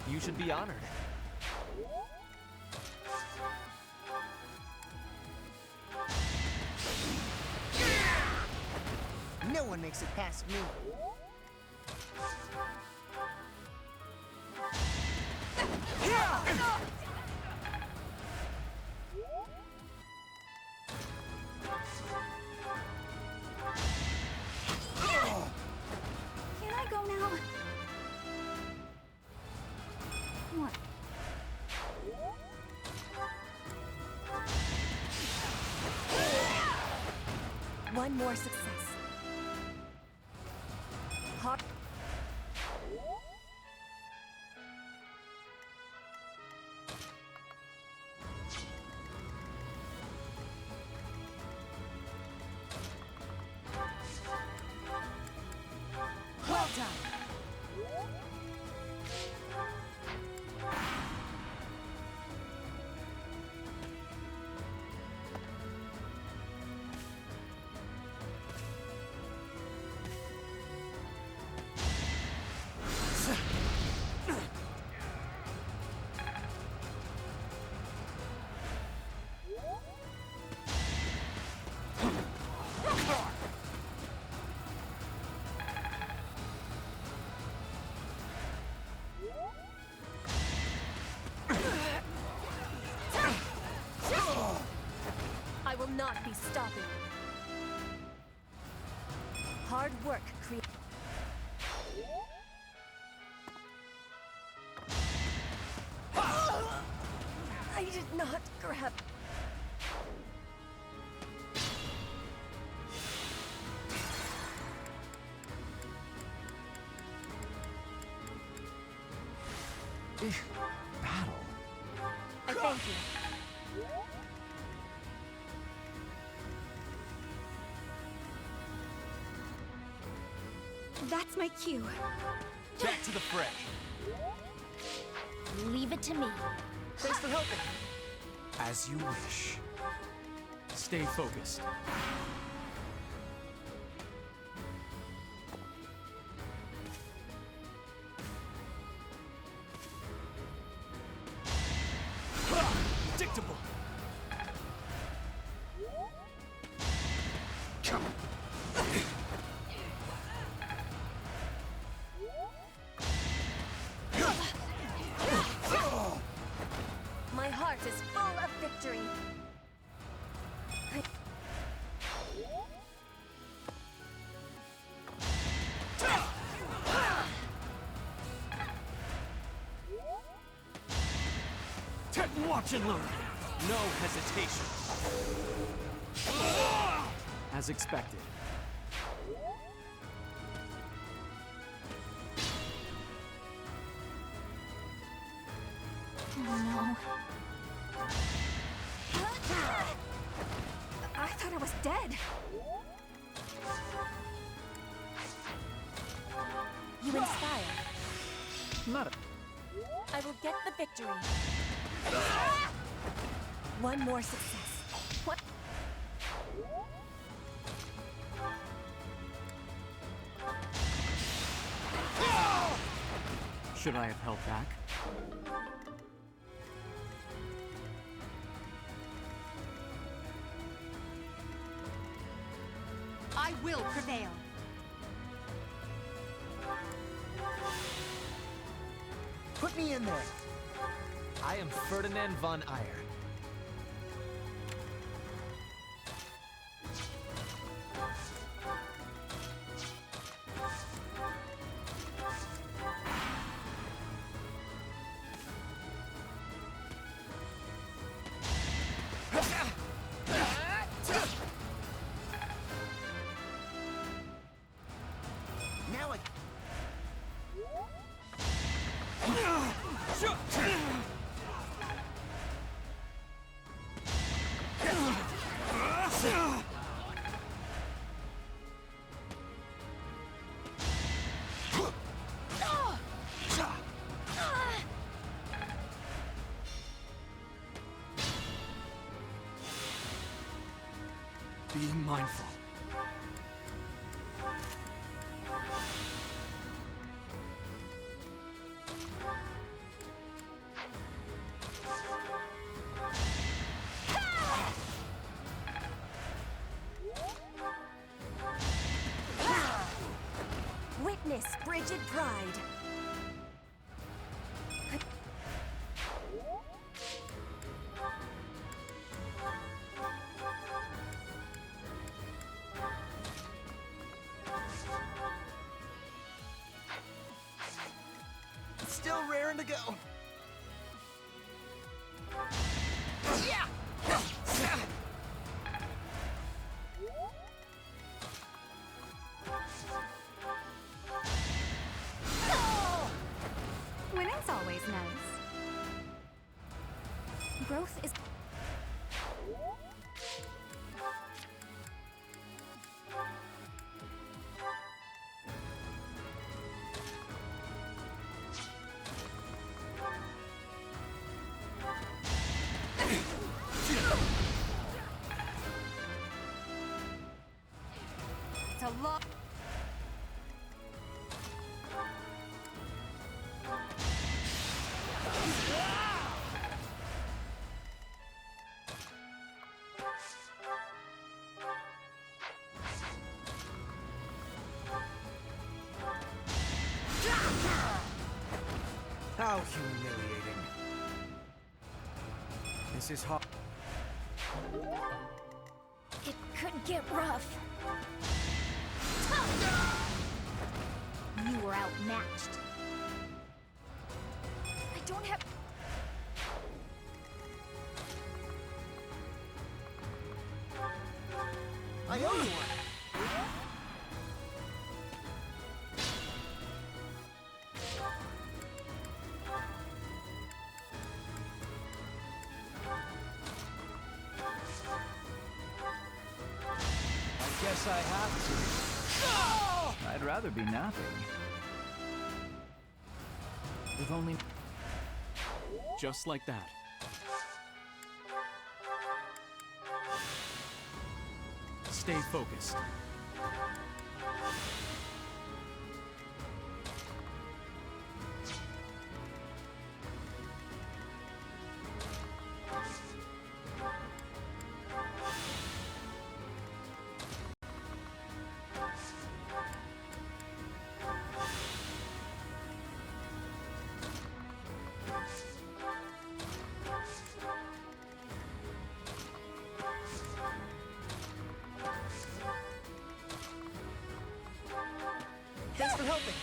You should be honored. No one makes it past me. Can I go now? What? One more success. Hot. Well done. I will not be stopping. Hard work creates. I did not grab. Battle. I thank you. That's my cue. Back to the fray. Leave it to me. Thanks for helping. As you wish. Stay focused. Predictable. My heart is full of victory. Watch and learn. No hesitation. As expected. Oh no. I thought I was dead. You inspire. Not a... I will get the victory. One more success. What? Should I have held back? I will prevail. Put me in there. I am Ferdinand von Eyre. being mindful. Witness frigid pride. It's still raring to go. Winning's always nice. Growth is... It's a lot. How humiliating. This is hard. It could get rough. You were outmatched. I don't have... I owe you one. I guess I have to. I'd rather be napping. If only... Just like that. Stay focused. Thanks for helping.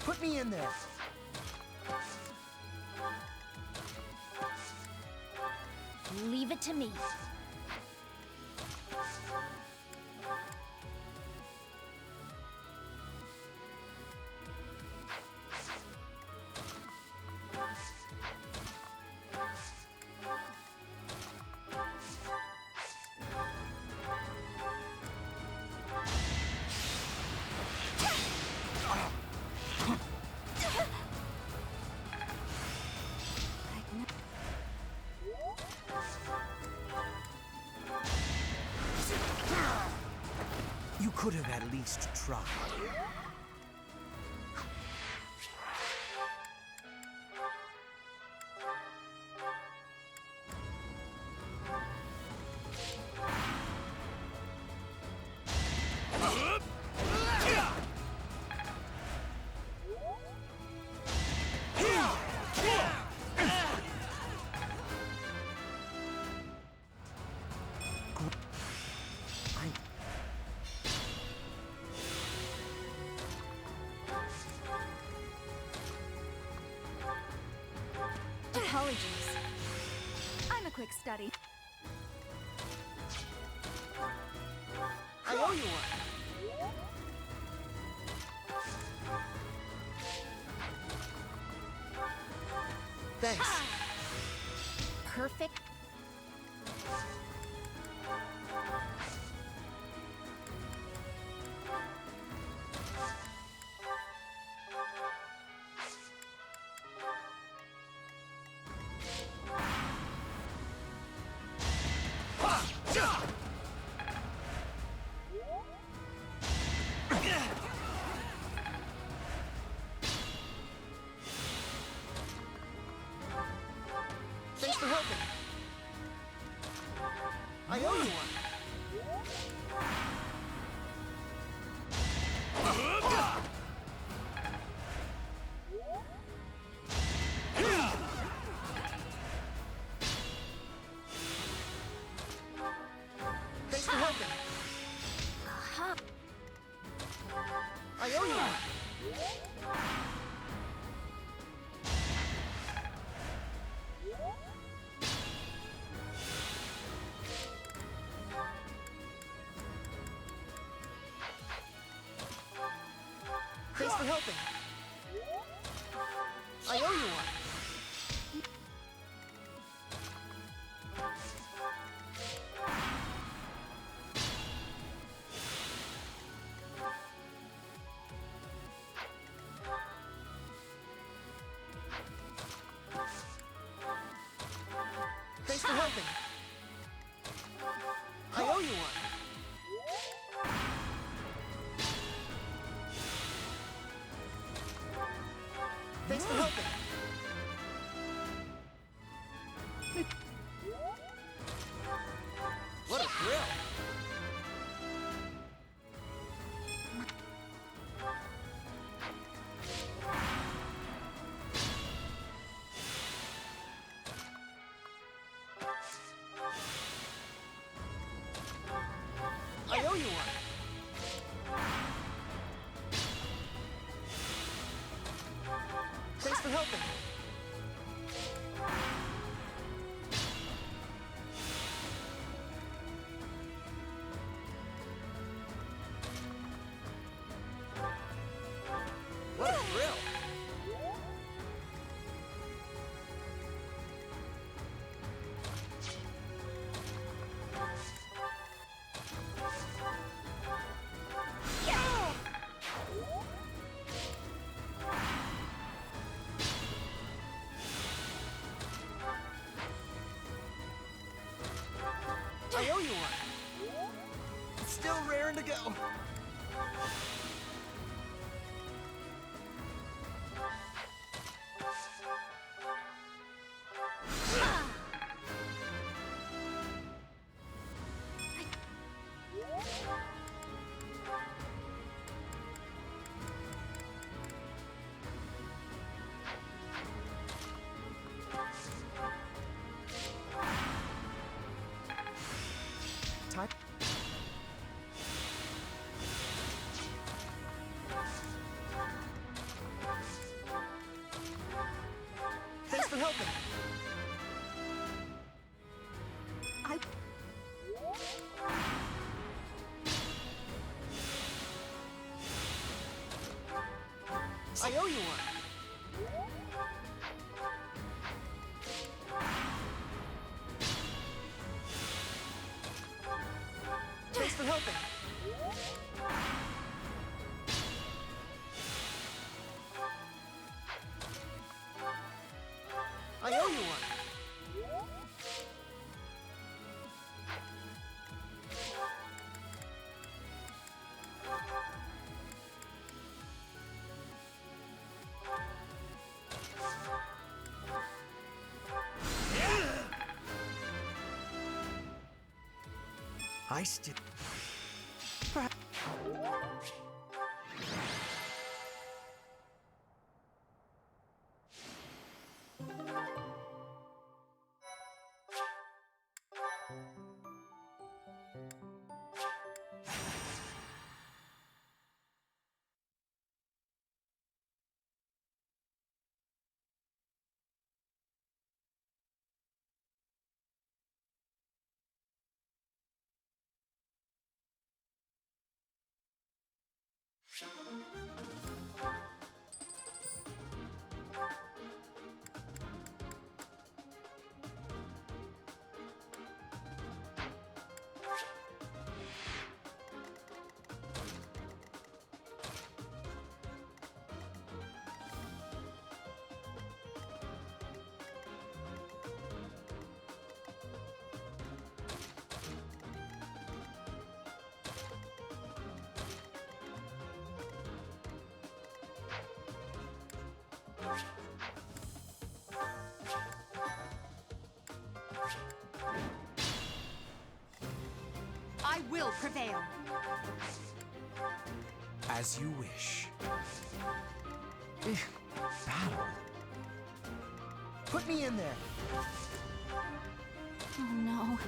Put me in there. Leave it to me. You could have at least tried. Apologies. I'm a quick study. I owe you one. Thanks. Perfect. Thanks for helping. I owe you one. Thanks for helping. I owe you one. Thanks for helping. I owe you one. Thanks for helping. I owe you one. Thanks for helping. What a thrill! I owe you one. Thanks for helping. What a thrill! I owe you one. It's still raring to go. Time. Thanks for helping. I owe you one. Thanks for helping. I owe you one. I still. will prevail. As you wish. Battle? Put me in there. Oh no.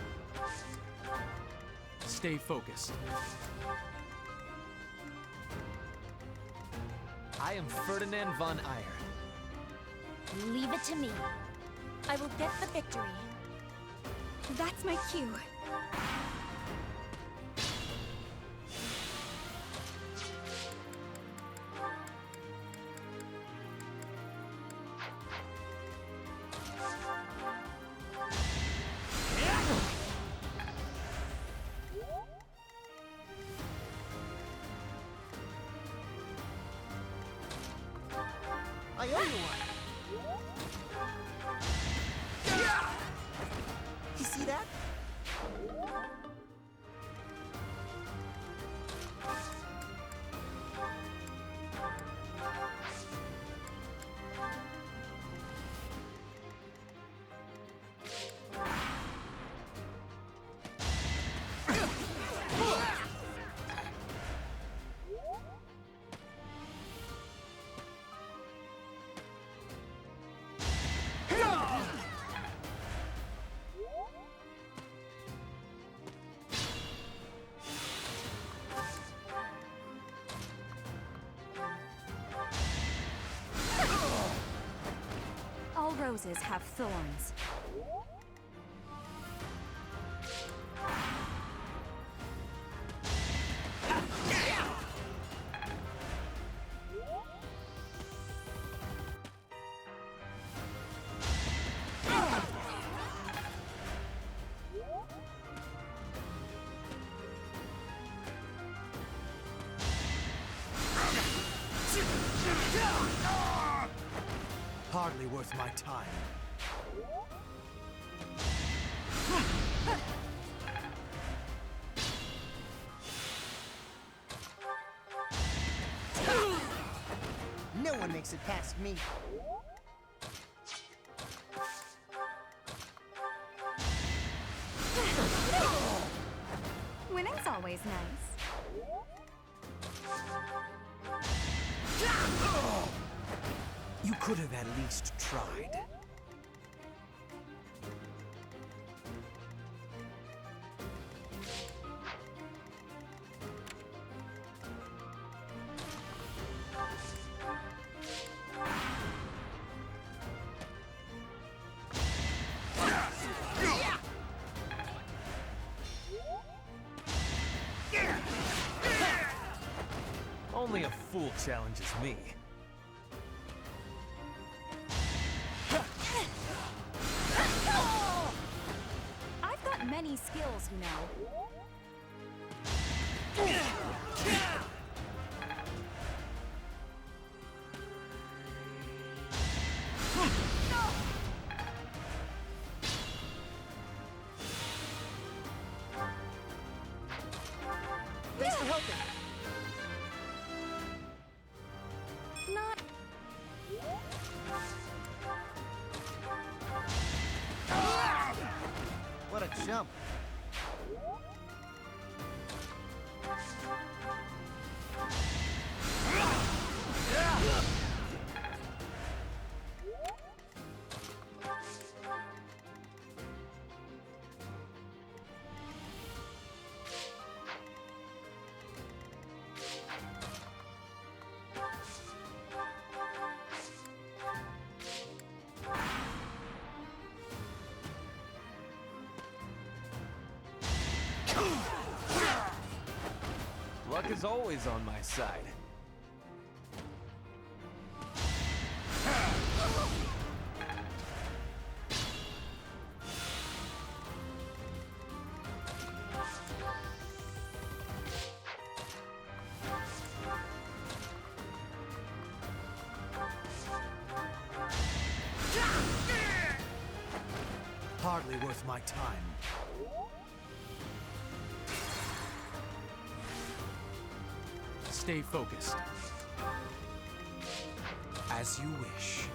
Stay focused. I am Ferdinand von Eyre. Leave it to me. I will get the victory. That's my cue. I owe you one. You see that? All roses have thorns. Hardly worth my time. No one makes it past me. Winning's always nice. You could have at least tried. Only a fool challenges me. I've got many skills, you know. Thanks for helping. Not. What a jump. Luck is always on my side. Hardly worth my time. Stay focused. As you wish.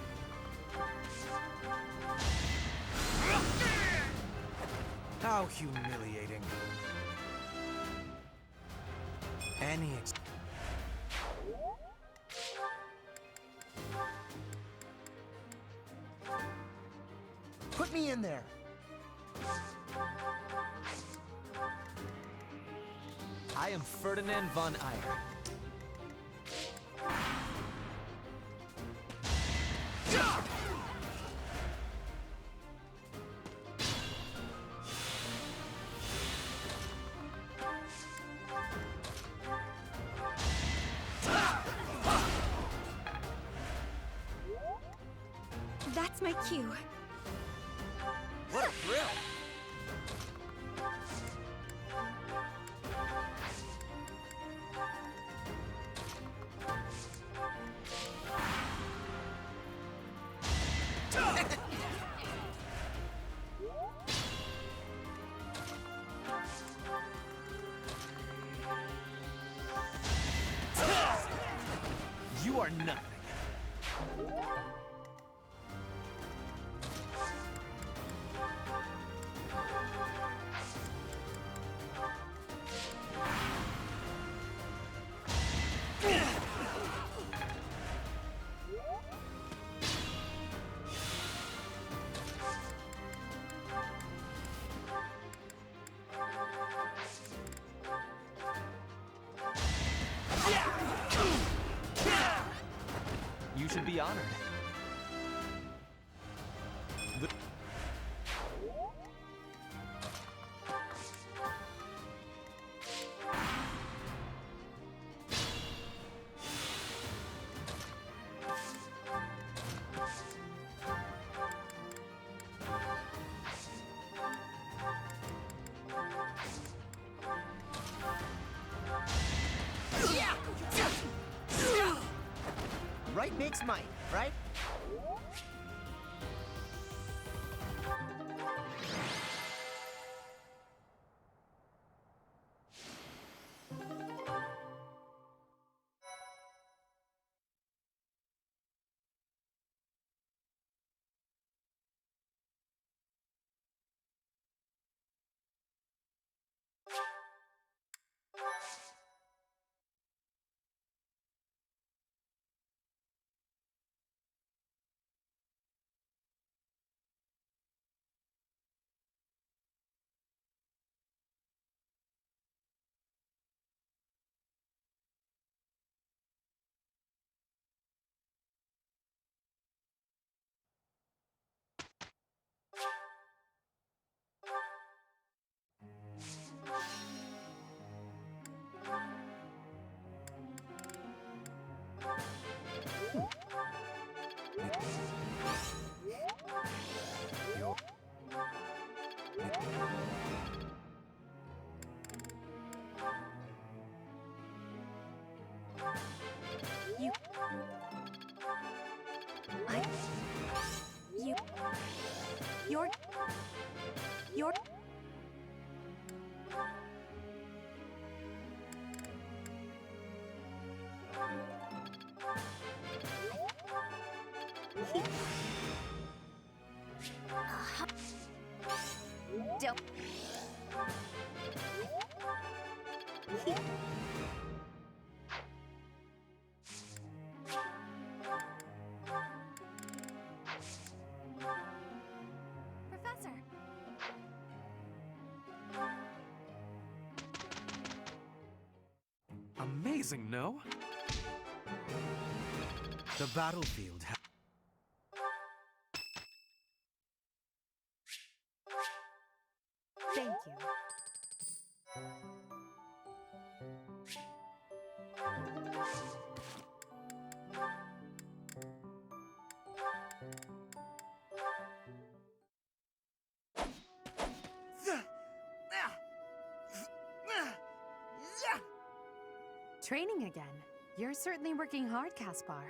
How humiliating. many Put me in there. I am Ferdinand von Eyre. That's my cue. What a thrill! You are nothing. You should be honored. Right makes might, right? You're... Don't. Professor! Amazing, no? The battlefield Thank you. Training again. You're certainly working hard, Caspar.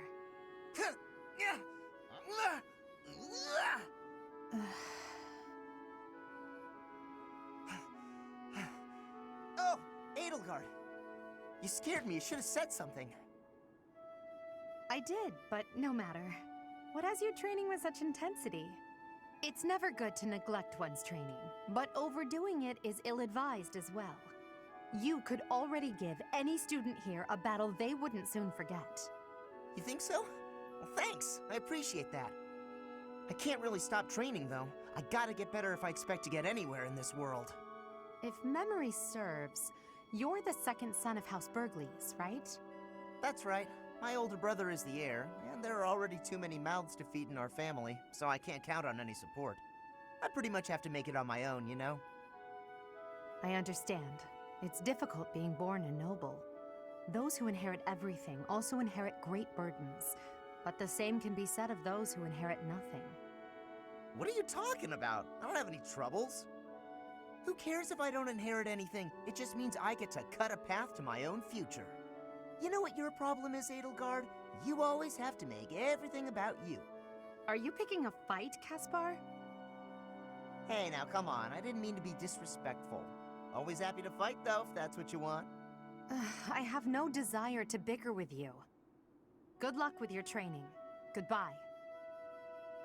Oh, Edelgard. You scared me. You should have said something. I did, but no matter. What has you training with such intensity? It's never good to neglect one's training, but overdoing it is ill-advised as well. You could already give any student here a battle they wouldn't soon forget. You think so? Well, thanks. I appreciate that. I can't really stop training, though. I gotta get better if I expect to get anywhere in this world. If memory serves, you're the second son of House Burgleys, right? That's right. My older brother is the heir, and there are already too many mouths to feed in our family, so I can't count on any support. I pretty much have to make it on my own, you know? I understand. It's difficult being born a noble. Those who inherit everything also inherit great burdens, but the same can be said of those who inherit nothing. What are you talking about? I don't have any troubles. Who cares if I don't inherit anything? It just means I get to cut a path to my own future. You know what your problem is, Edelgard? You always have to make everything about you. Are you picking a fight, Caspar? Hey, now come on. I didn't mean to be disrespectful. Always happy to fight, though, if that's what you want. I have no desire to bicker with you. Good luck with your training. Goodbye.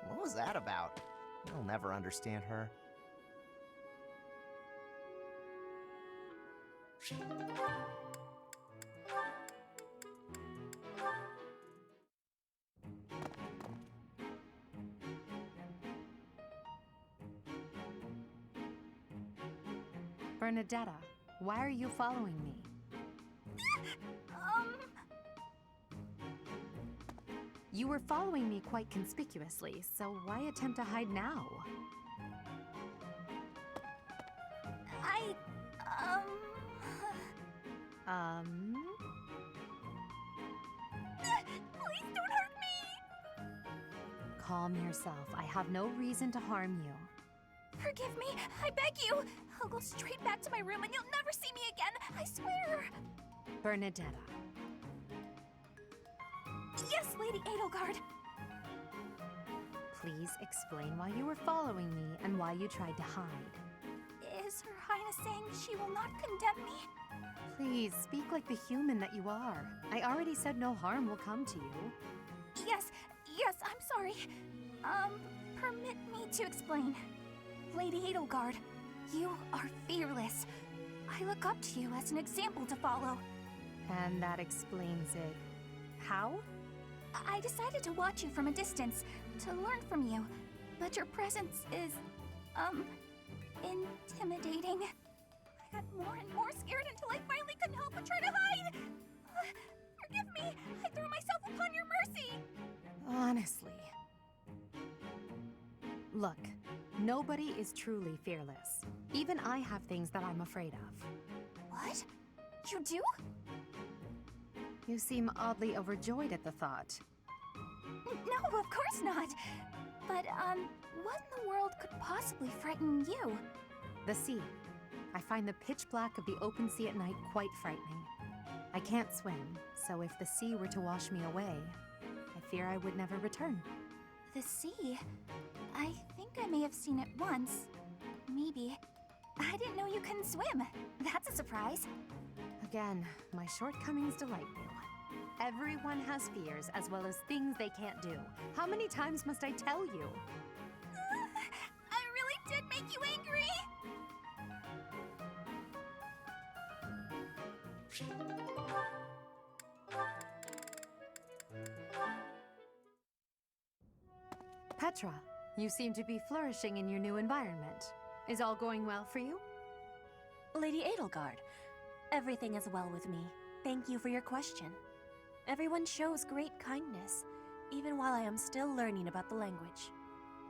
What was that about? I'll never understand her. Bernadetta, why are you following me? You were following me quite conspicuously, so why attempt to hide now? Please don't hurt me! Calm yourself. I have no reason to harm you. Forgive me, I beg you! I'll go straight back to my room and you'll never see me again, I swear! Bernadetta. Yes, Lady Edelgard! Please explain why you were following me and why you tried to hide. Is Her Highness saying she will not condemn me? Please, speak like the human that you are. I already said no harm will come to you. Yes, I'm sorry. Permit me to explain. Lady Edelgard, you are fearless. I look up to you as an example to follow. And that explains it. How? I decided to watch you from a distance, to learn from you, but your presence is, intimidating. I got more and more scared until I finally couldn't help but try to hide! Forgive me, I threw myself upon your mercy! Honestly. Look, nobody is truly fearless. Even I have things that I'm afraid of. What? You do? You seem oddly overjoyed at the thought. No, of course not. But, what in the world could possibly frighten you? The sea. I find the pitch black of the open sea at night quite frightening. I can't swim, so if the sea were to wash me away, I fear I would never return. The sea? I think I may have seen it once. Maybe. I didn't know you couldn't swim. That's a surprise. Again, my shortcomings delight you. Everyone has fears as well as things they can't do. How many times must I tell you? I really did make you angry! Petra, you seem to be flourishing in your new environment. Is all going well for you? Lady Edelgard, everything is well with me. Thank you for your question. Everyone shows great kindness, even while I am still learning about the language.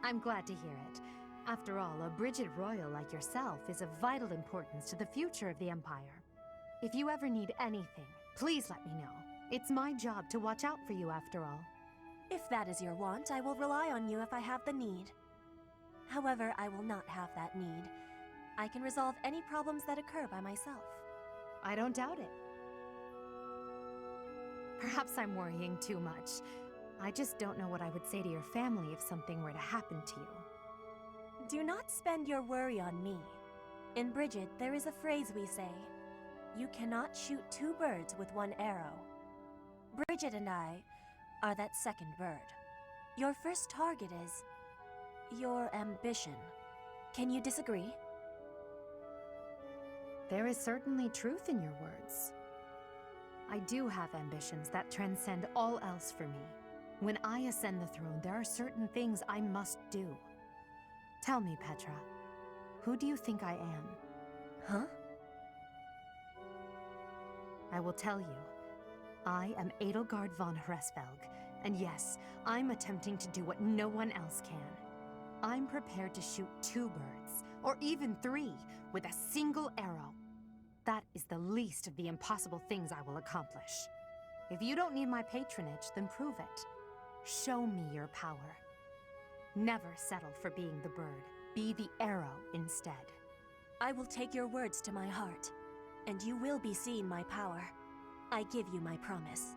I'm glad to hear it. After all, a Brigid royal like yourself is of vital importance to the future of the Empire. If you ever need anything, please let me know. It's my job to watch out for you after all. If that is your want, I will rely on you if I have the need. However, I will not have that need. I can resolve any problems that occur by myself. I don't doubt it. Perhaps I'm worrying too much. I just don't know what I would say to your family if something were to happen to you. Do not spend your worry on me. In Brigid, there is a phrase we say. You cannot shoot two birds with one arrow. Brigid and I are that second bird. Your first target is your ambition. Can you disagree? There is certainly truth in your words. I do have ambitions that transcend all else for me. When I ascend the throne, there are certain things I must do. Tell me, Petra, who do you think I am? Huh? I will tell you. I am Edelgard von Hresvelg, and yes, I'm attempting to do what no one else can. I'm prepared to shoot 2 birds, or even 3, with a single arrow. That is the least of the impossible things I will accomplish. If you don't need my patronage, then prove it. Show me your power. Never settle for being the bird. Be the arrow instead. I will take your words to my heart, and you will be seeing my power. I give you my promise.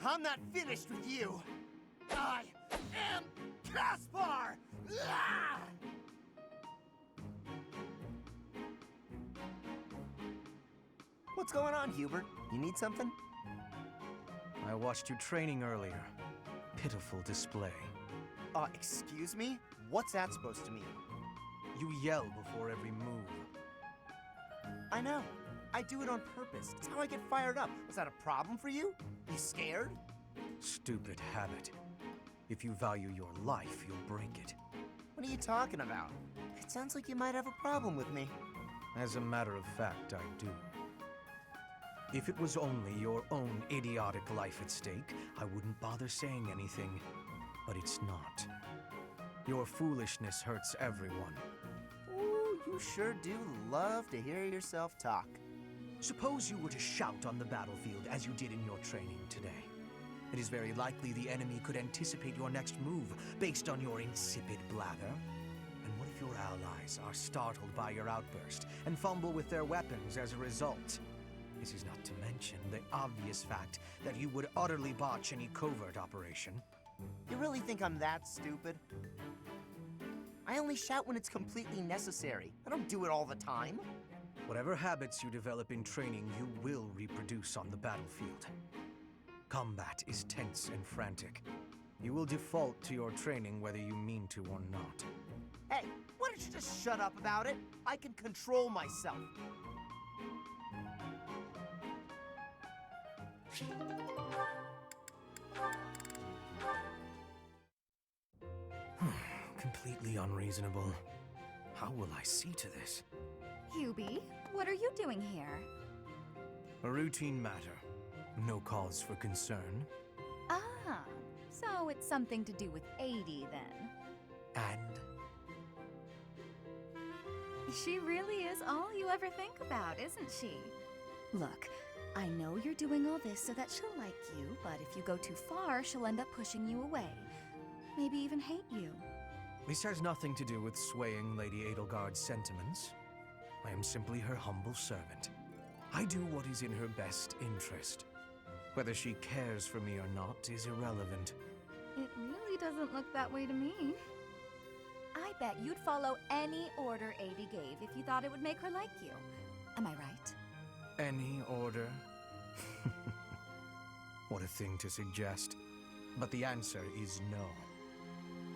I'm not finished with you. I am Caspar! What's going on, Hubert? You need something? I watched you training earlier. Pitiful display. Excuse me? What's that supposed to mean? You yell before every move. I know. I do it on purpose. It's how I get fired up. Was that a problem for you? You scared? Stupid habit. If you value your life, you'll break it. What are you talking about? It sounds like you might have a problem with me. As a matter of fact, I do. If it was only your own idiotic life at stake, I wouldn't bother saying anything. But it's not. Your foolishness hurts everyone. Ooh, you sure do love to hear yourself talk. Suppose you were to shout on the battlefield as you did in your training today. It is very likely the enemy could anticipate your next move based on your insipid blather. And what if your allies are startled by your outburst and fumble with their weapons as a result? This is not to mention the obvious fact that you would utterly botch any covert operation. You really think I'm that stupid? I only shout when it's completely necessary. I don't do it all the time. Whatever habits you develop in training, you will reproduce on the battlefield. Combat is tense and frantic. You will default to your training whether you mean to or not. Hey, why don't you just shut up about it? I can control myself. Completely unreasonable. How will I see to this? Hubie, what are you doing here? A routine matter. No cause for concern. Ah, so it's something to do with 80 then. And? She really is all you ever think about, isn't she? Look, I know you're doing all this so that she'll like you, but if you go too far, she'll end up pushing you away. Maybe even hate you. This has nothing to do with swaying Lady Edelgard's sentiments. I am simply her humble servant. I do what is in her best interest. Whether she cares for me or not is irrelevant. It really doesn't look that way to me. I bet you'd follow any order Adi gave if you thought it would make her like you. Am I right? Any order? What a thing to suggest. But the answer is no.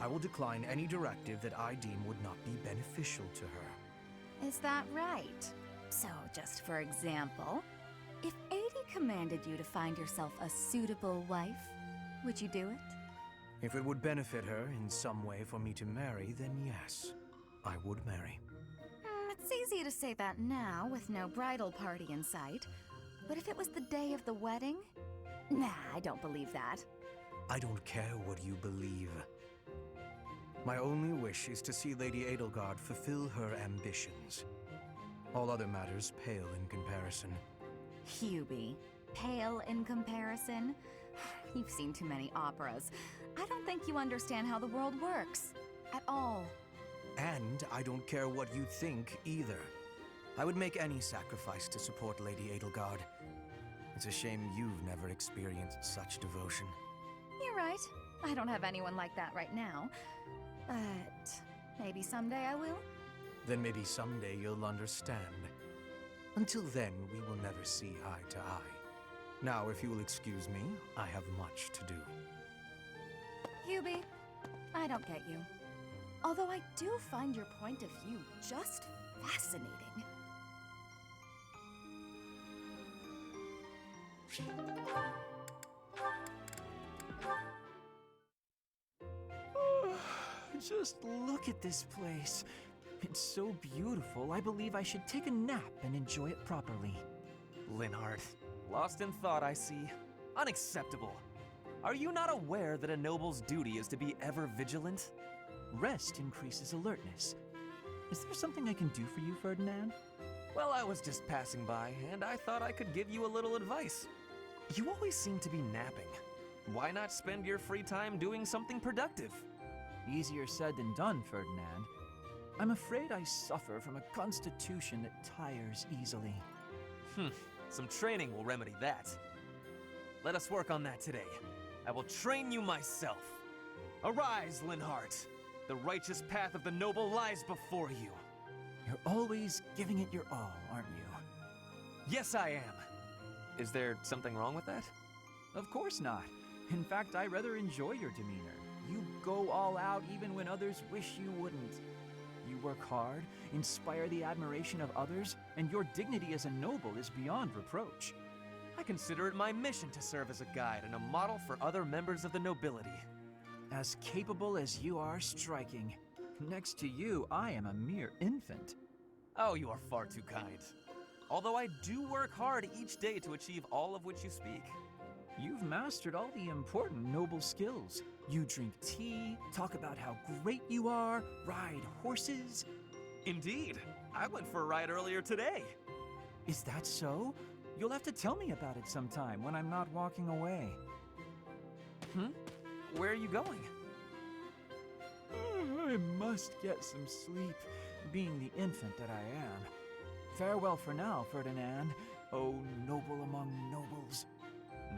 I will decline any directive that I deem would not be beneficial to her. Is that right? So, just for example, if Adi commanded you to find yourself a suitable wife, would you do it? If it would benefit her in some way for me to marry, then yes, I would marry. It's easy to say that now, with no bridal party in sight. But if it was the day of the wedding? Nah, I don't believe that. I don't care what you believe. My only wish is to see Lady Edelgard fulfill her ambitions. All other matters pale in comparison. Hubie, pale in comparison? You've seen too many operas. I don't think you understand how the world works. At all. And I don't care what you think either. I would make any sacrifice to support Lady Edelgard. It's a shame you've never experienced such devotion. You're right. I don't have anyone like that right now. But maybe someday I will. Then maybe someday you'll understand. Until then, we will never see eye to eye. Now, if you will excuse me, I have much to do. Hubie, I don't get you. Although I do find your point of view just fascinating. Just look at this place. It's so beautiful, I believe I should take a nap and enjoy it properly. Linhardt, lost in thought, I see. Unacceptable. Are you not aware that a noble's duty is to be ever vigilant? Rest increases alertness. Is there something I can do for you, Ferdinand? Well, I was just passing by, and I thought I could give you a little advice. You always seem to be napping. Why not spend your free time doing something productive? Easier said than done, Ferdinand. I'm afraid I suffer from a constitution that tires easily. Some training will remedy that. Let us work on that today. I will train you myself. Arise, Linhardt. The righteous path of the noble lies before you. You're always giving it your all, aren't you? Yes, I am. Is there something wrong with that? Of course not. In fact, I rather enjoy your demeanor. You go all out even when others wish you wouldn't. You work hard, inspire the admiration of others, and your dignity as a noble is beyond reproach. I consider it my mission to serve as a guide and a model for other members of the nobility. As capable as you are striking. Next to you, I am a mere infant. Oh, you are far too kind. Although I do work hard each day to achieve all of which you speak. You've mastered all the important noble skills. You drink tea, talk about how great you are, ride horses. Indeed. I went for a ride earlier today. Is that so? You'll have to tell me about it sometime when I'm not walking away. Where are you going? I must get some sleep, being the infant that I am. Farewell for now, Ferdinand, oh noble among nobles.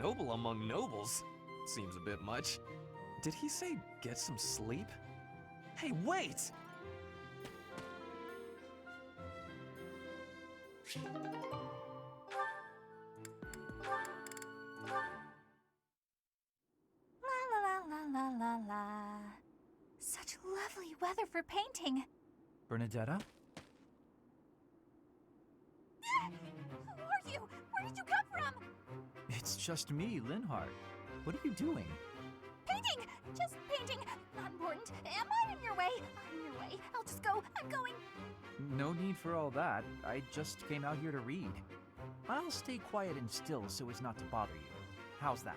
Noble among nobles? Seems a bit much. Did he say get some sleep? Hey, wait! La. Such lovely weather for painting. Bernadetta? Who are you? Where did you come from? It's just me, Linhardt. What are you doing? Painting! Just painting. Not important. Am I in your way? I'm in your way. I'll just go. I'm going. No need for all that. I just came out here to read. I'll stay quiet and still so as not to bother you. How's that?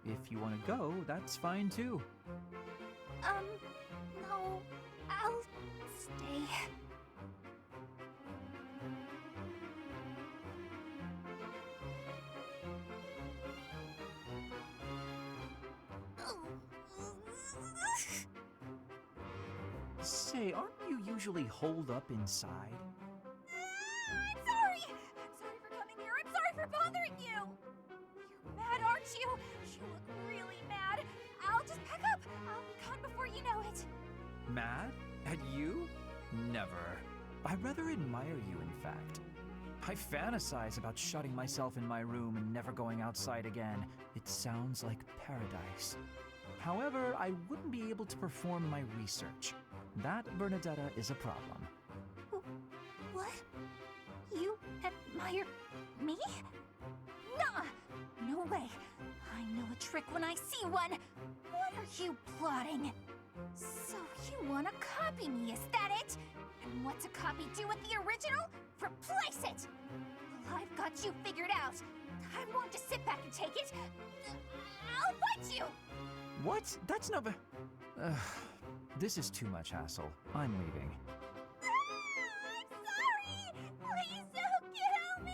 If you want to go, that's fine too. No. I'll stay. Say, aren't you usually holed up inside? I'm sorry! I'm sorry for coming here. I'm sorry for bothering you! You're mad, aren't you? You look really mad. I'll just pack up. I'll be gone before you know it. Mad? At you? Never. I rather admire you, in fact. I fantasize about shutting myself in my room and never going outside again. It sounds like paradise. However, I wouldn't be able to perform my research. That, Bernadetta, is a problem. What? You admire me? Nah! No way. I know a trick when I see one. What are you plotting? So you want to copy me, is that it? And what's a copy do with the original? Replace it! Well, I've got you figured out. I won't just sit back and take it. I'll fight you! What? That's not this is too much hassle. I'm leaving. I'm sorry! Please don't kill me!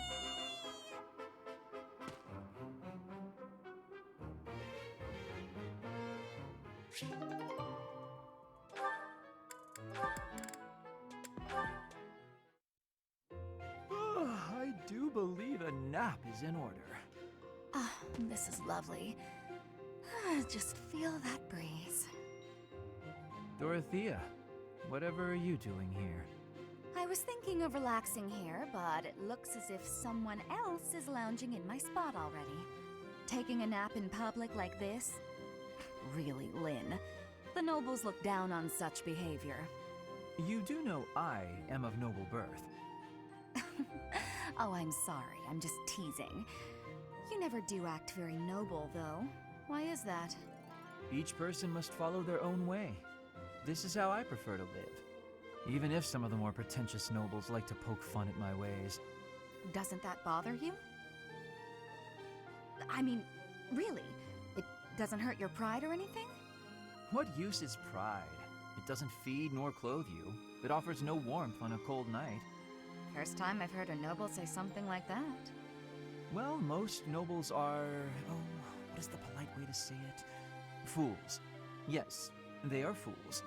I do believe a nap is in order. Ah, this is lovely. Just feel that breeze. Dorothea, whatever are you doing here? I was thinking of relaxing here, but it looks as if someone else is lounging in my spot already. Taking a nap in public like this? Really, Lynn. The nobles look down on such behavior. You do know I am of noble birth. Oh, I'm sorry. I'm just teasing. You never do act very noble, though. Why is that? Each person must follow their own way. This is how I prefer to live. Even if some of the more pretentious nobles like to poke fun at my ways. Doesn't that bother you? I mean, really? It doesn't hurt your pride or anything? What use is pride? It doesn't feed nor clothe you. It offers no warmth on a cold night. First time I've heard a noble say something like that. Well, most nobles are... oh, what is the polite way to say it? Fools. Yes, they are fools.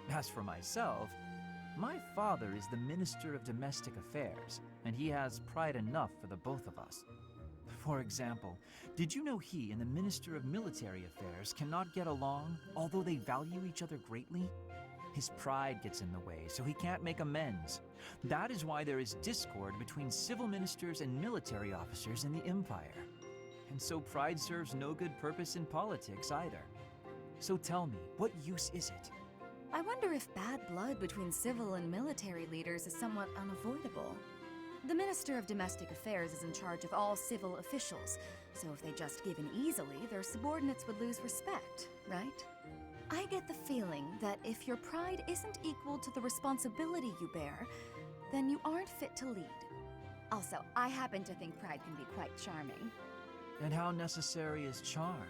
As for myself, my father is the Minister of Domestic Affairs, and he has pride enough for the both of us. For example, did you know he and the Minister of Military Affairs cannot get along, although they value each other greatly? His pride gets in the way, so he can't make amends. That is why there is discord between civil ministers and military officers in the Empire. And so pride serves no good purpose in politics either. So tell me, what use is it? I wonder if bad blood between civil and military leaders is somewhat unavoidable. The Minister of Domestic Affairs is in charge of all civil officials, so if they just give in easily, their subordinates would lose respect, right? I get the feeling that if your pride isn't equal to the responsibility you bear, then you aren't fit to lead. Also, I happen to think pride can be quite charming. And how necessary is charm?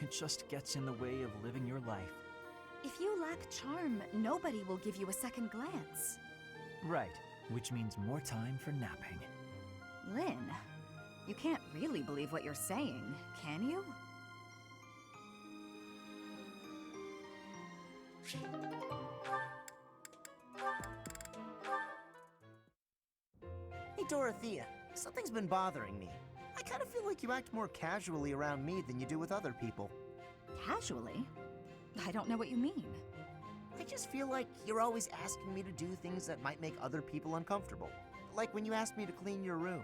It just gets in the way of living your life. If you lack charm, nobody will give you a second glance. Right, which means more time for napping. Lynn, you can't really believe what you're saying, can you? Hey, Dorothea, something's been bothering me. I kind of feel like you act more casually around me than you do with other people. Casually? I don't know what you mean. I just feel like you're always asking me to do things that might make other people uncomfortable. Like when you asked me to clean your room.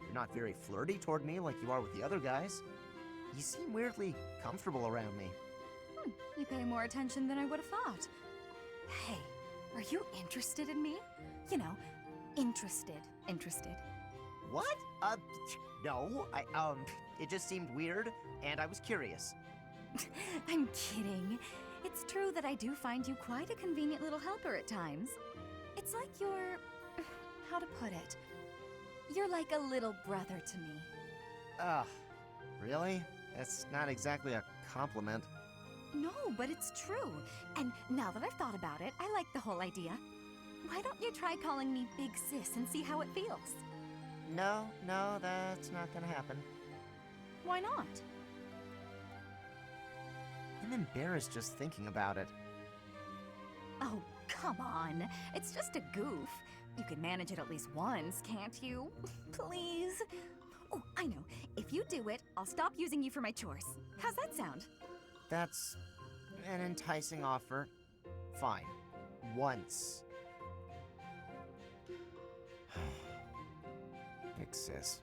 You're not very flirty toward me like you are with the other guys. You seem weirdly comfortable around me. You pay more attention than I would have thought. Hey, are you interested in me? You know, interested. What? No, it just seemed weird, and I was curious. I'm kidding. It's true that I do find you quite a convenient little helper at times. It's like you're... how to put it? You're like a little brother to me. Really? That's not exactly a compliment. No, but it's true. And now that I've thought about it, I like the whole idea. Why don't you try calling me Big Sis and see how it feels? No, that's not gonna happen. Why not? I'm embarrassed just thinking about it. Oh, come on. It's just a goof. You can manage it at least once, can't you? Please? Oh, I know. If you do it, I'll stop using you for my chores. How's that sound? That's an enticing offer. Fine. Once. Big sis.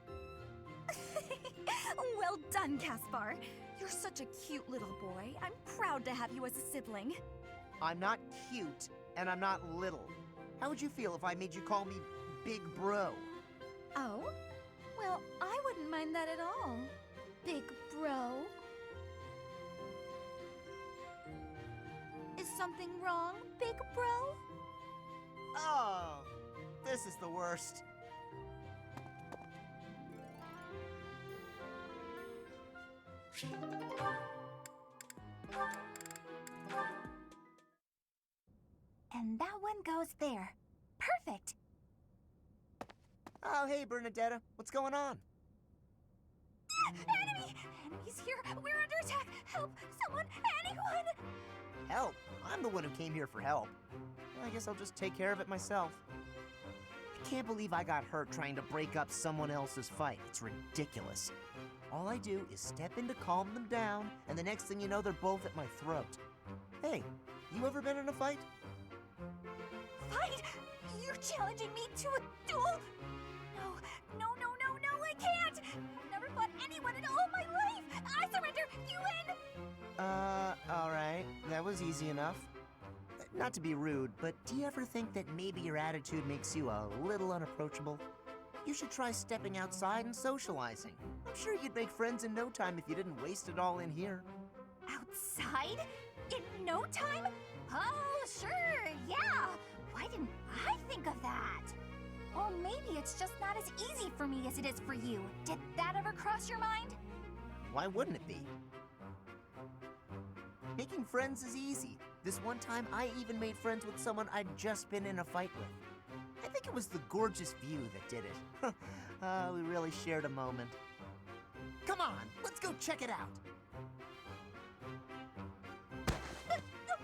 Well done, Caspar. You're such a cute little boy. I'm proud to have you as a sibling. I'm not cute, and I'm not little. How would you feel if I made you call me Big Bro? Oh? Well, I wouldn't mind that at all. Big Bro. Is something wrong, Big Bro? Oh, this is the worst. And that one goes there. Perfect! Oh, hey, Bernadetta. What's going on? Enemy! Enemies here! We're under attack! Help! Someone! Anyone! Help? I'm the one who came here for help. Well, I guess I'll just take care of it myself. I can't believe I got hurt trying to break up someone else's fight. It's ridiculous. All I do is step in to calm them down, and the next thing you know, they're both at my throat. Hey, you ever been in a fight? Fight? You're challenging me to a duel? No, I can't! I've never fought anyone in all my life! I surrender! You win! Alright. That was easy enough. Not to be rude, but do you ever think that maybe your attitude makes you a little unapproachable? You should try stepping outside and socializing. I'm sure you'd make friends in no time if you didn't waste it all in here. Outside? In no time? Oh, sure, yeah! Why didn't I think of that? Or maybe it's just not as easy for me as it is for you. Did that ever cross your mind? Why wouldn't it be? Making friends is easy. This one time, I even made friends with someone I'd just been in a fight with. I think it was the gorgeous view that did it. We really shared a moment. Come on, let's go check it out.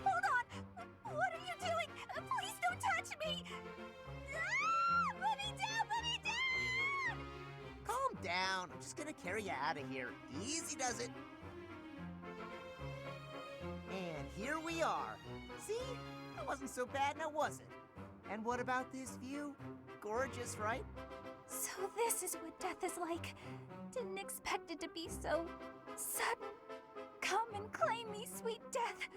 Hold on! What are you doing? Please don't touch me! Ah! Put me down! Put me down! Calm down. I'm just gonna carry you out of here. Easy does it. And here we are. See? That wasn't so bad, now was it? And what about this view? Gorgeous, right? So this is what death is like. Didn't expect it to be so sudden. Come and claim me, sweet death.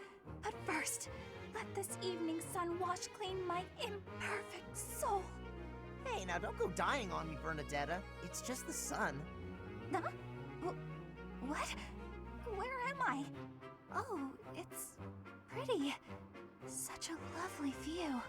But first, let this evening sun wash clean my imperfect soul. Hey, now don't go dying on me, Bernadetta. It's just the sun. Huh? What? Where am I? Oh, it's pretty. Such a lovely view.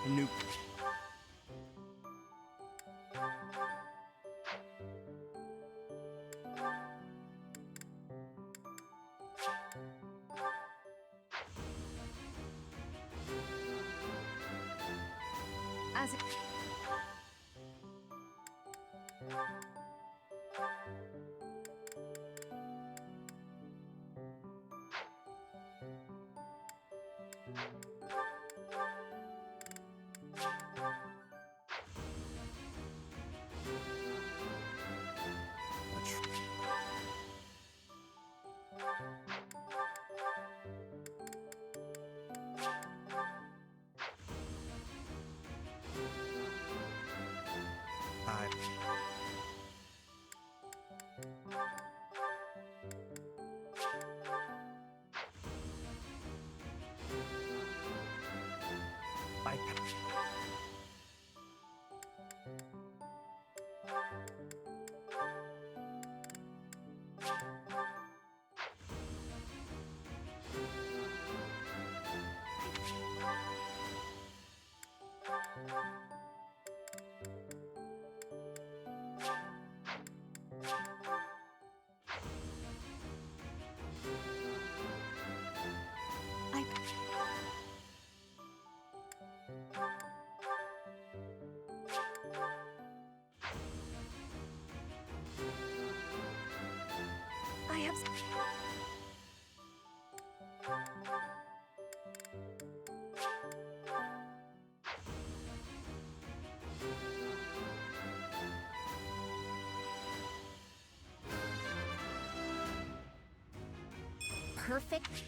Nope. As it... I have... Perfect.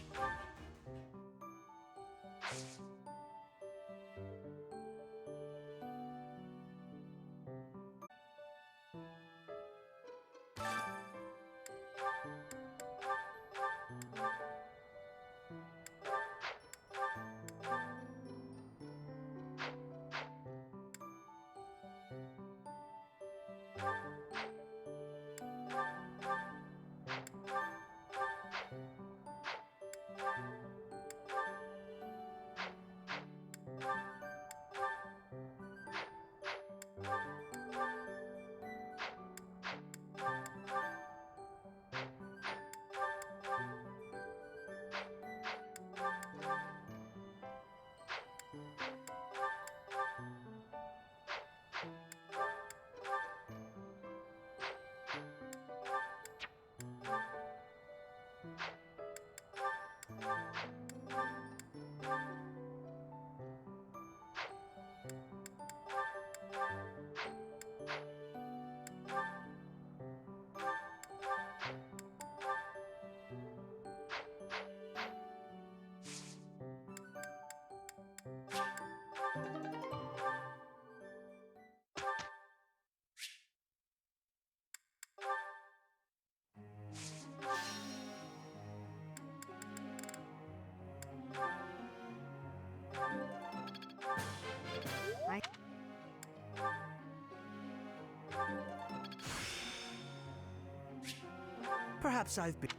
Perhaps I've been...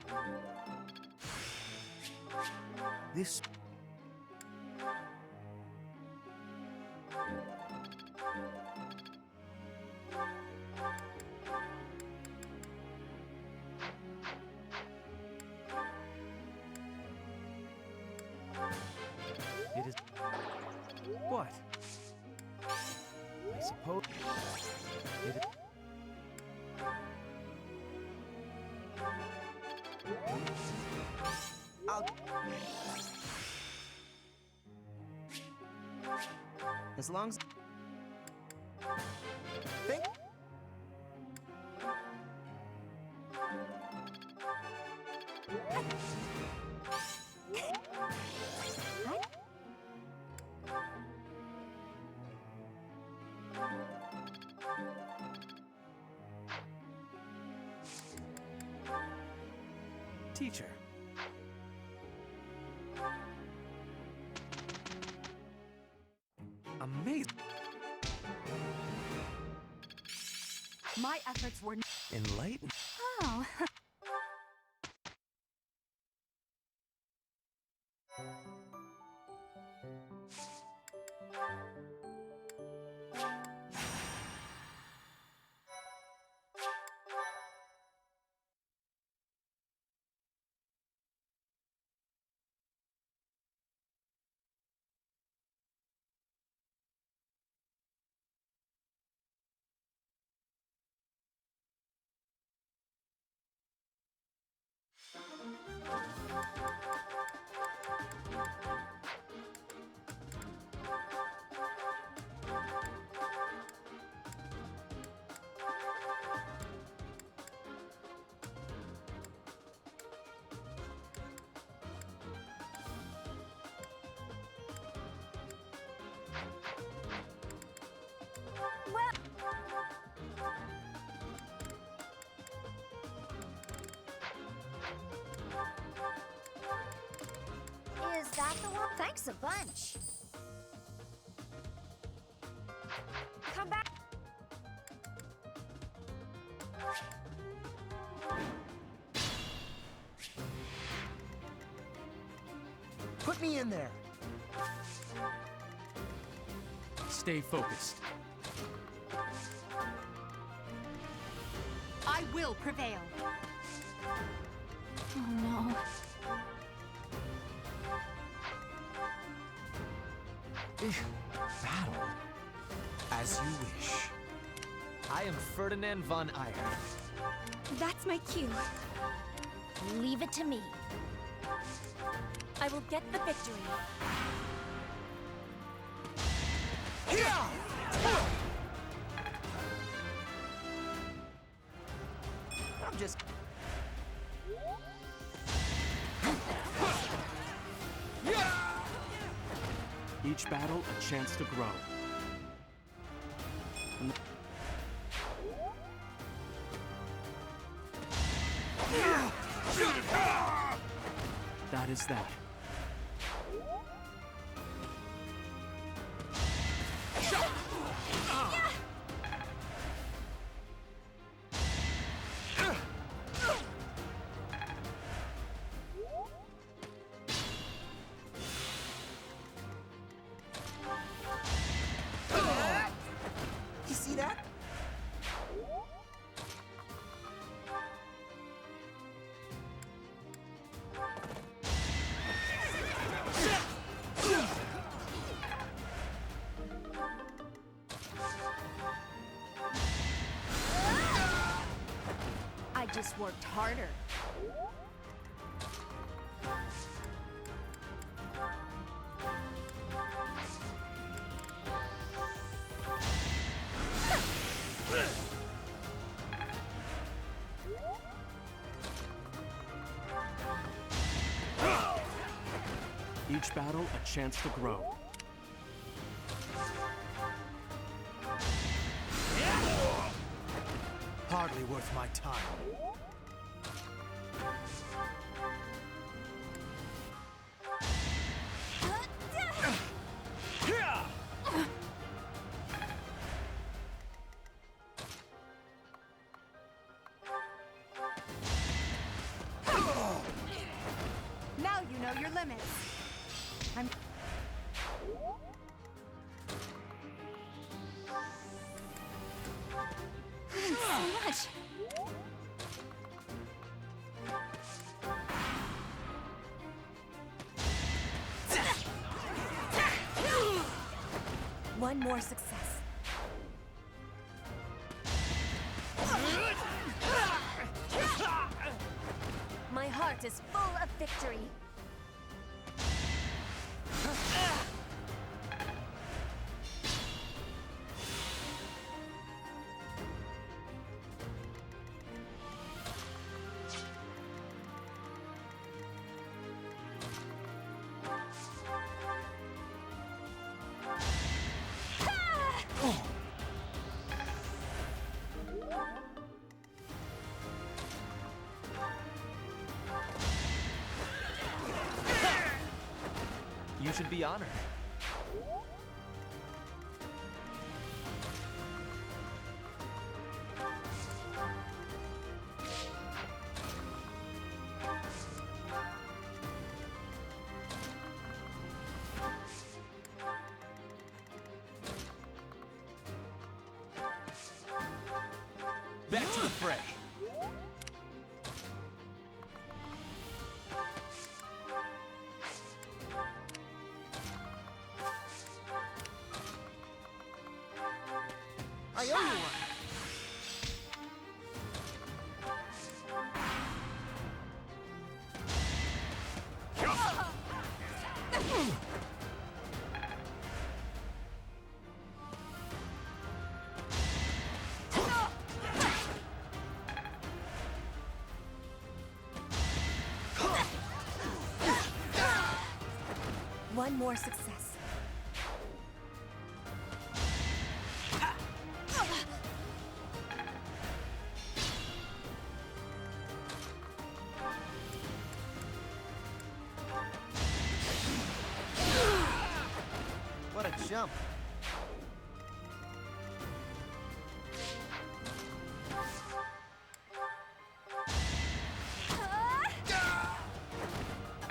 This... It is... What? I suppose... It is... As long as... Think... Teacher. Amazing. My efforts were... Enlightened. Oh. Is that the one? Thanks a bunch. Come back. Put me in there. Stay focused. I will prevail. Oh no. Battle. As you wish. I am Ferdinand von Eyre. That's my cue. Leave it to me. I will get the victory. I'm just... Each battle a chance to grow. That is that. You see that? I just worked harder. Each battle a chance to grow. Hardly worth my time. Now you know your limits. I'm... Thanks so much. One more success. My heart is full of victory. You should be honored. Back to the fray. I owe you one. One more success. What a jump.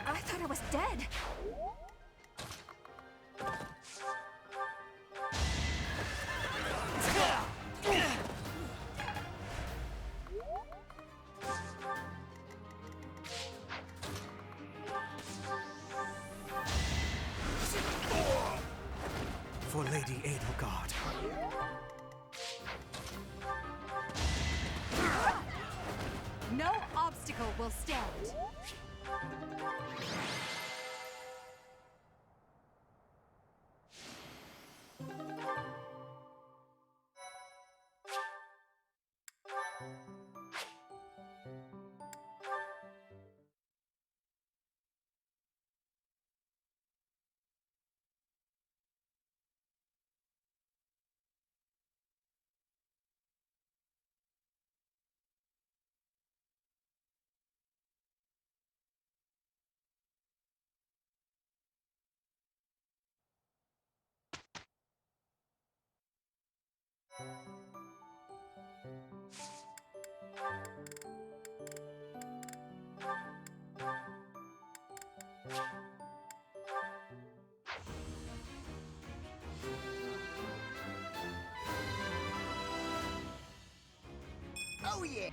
I thought I was dead. For Lady Edelgard. No obstacle will stand. Oh yeah!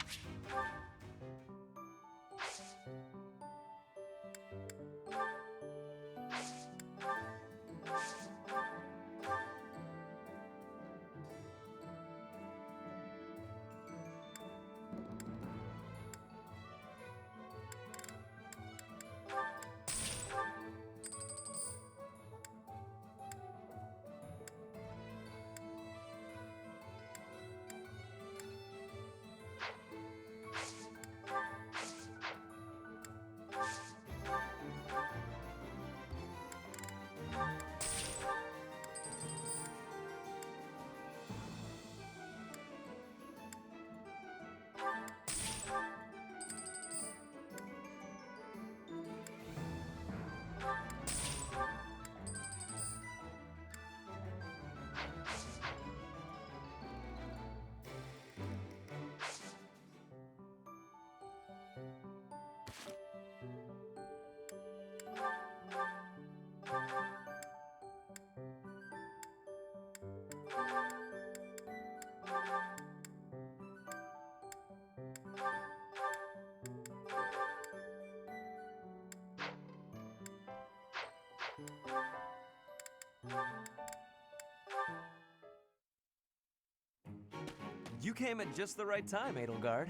You came at just the right time, Edelgard.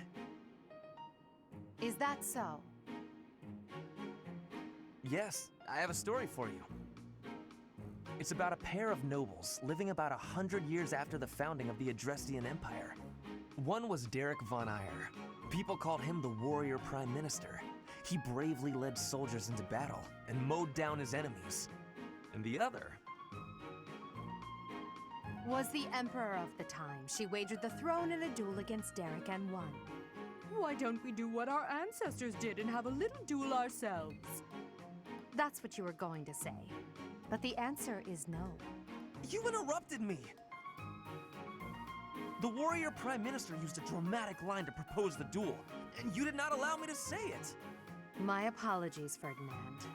Is that so? Yes, I have a story for you. It's about a pair of nobles living about 100 years after the founding of the Adrestian Empire. One was Derek von Eyre. People called him the Warrior Prime Minister. He bravely led soldiers into battle and mowed down his enemies. And the other Was the Emperor of the time. She wagered the throne in a duel against Derek and won. Why don't we do what our ancestors did and have a little duel ourselves? That's what you were going to say. But the answer is no. You interrupted me! The Warrior Prime Minister used a dramatic line to propose the duel, and you did not allow me to say it! My apologies, Ferdinand.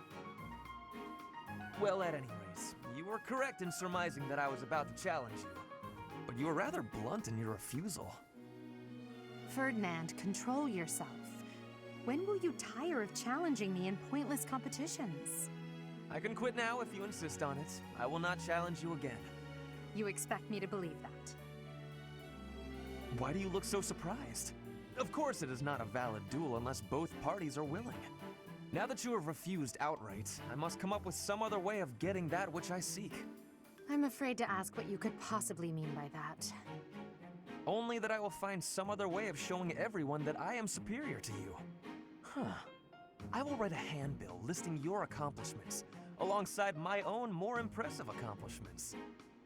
Well, at any rate, you were correct in surmising that I was about to challenge you. But you were rather blunt in your refusal. Ferdinand, control yourself. When will you tire of challenging me in pointless competitions? I can quit now if you insist on it. I will not challenge you again. You expect me to believe that? Why do you look so surprised? Of course it is not a valid duel unless both parties are willing. Now that you have refused outright, I must come up with some other way of getting that which I seek. I'm afraid to ask what you could possibly mean by that. Only that I will find some other way of showing everyone that I am superior to you. Huh. I will write a handbill listing your accomplishments, alongside my own more impressive accomplishments.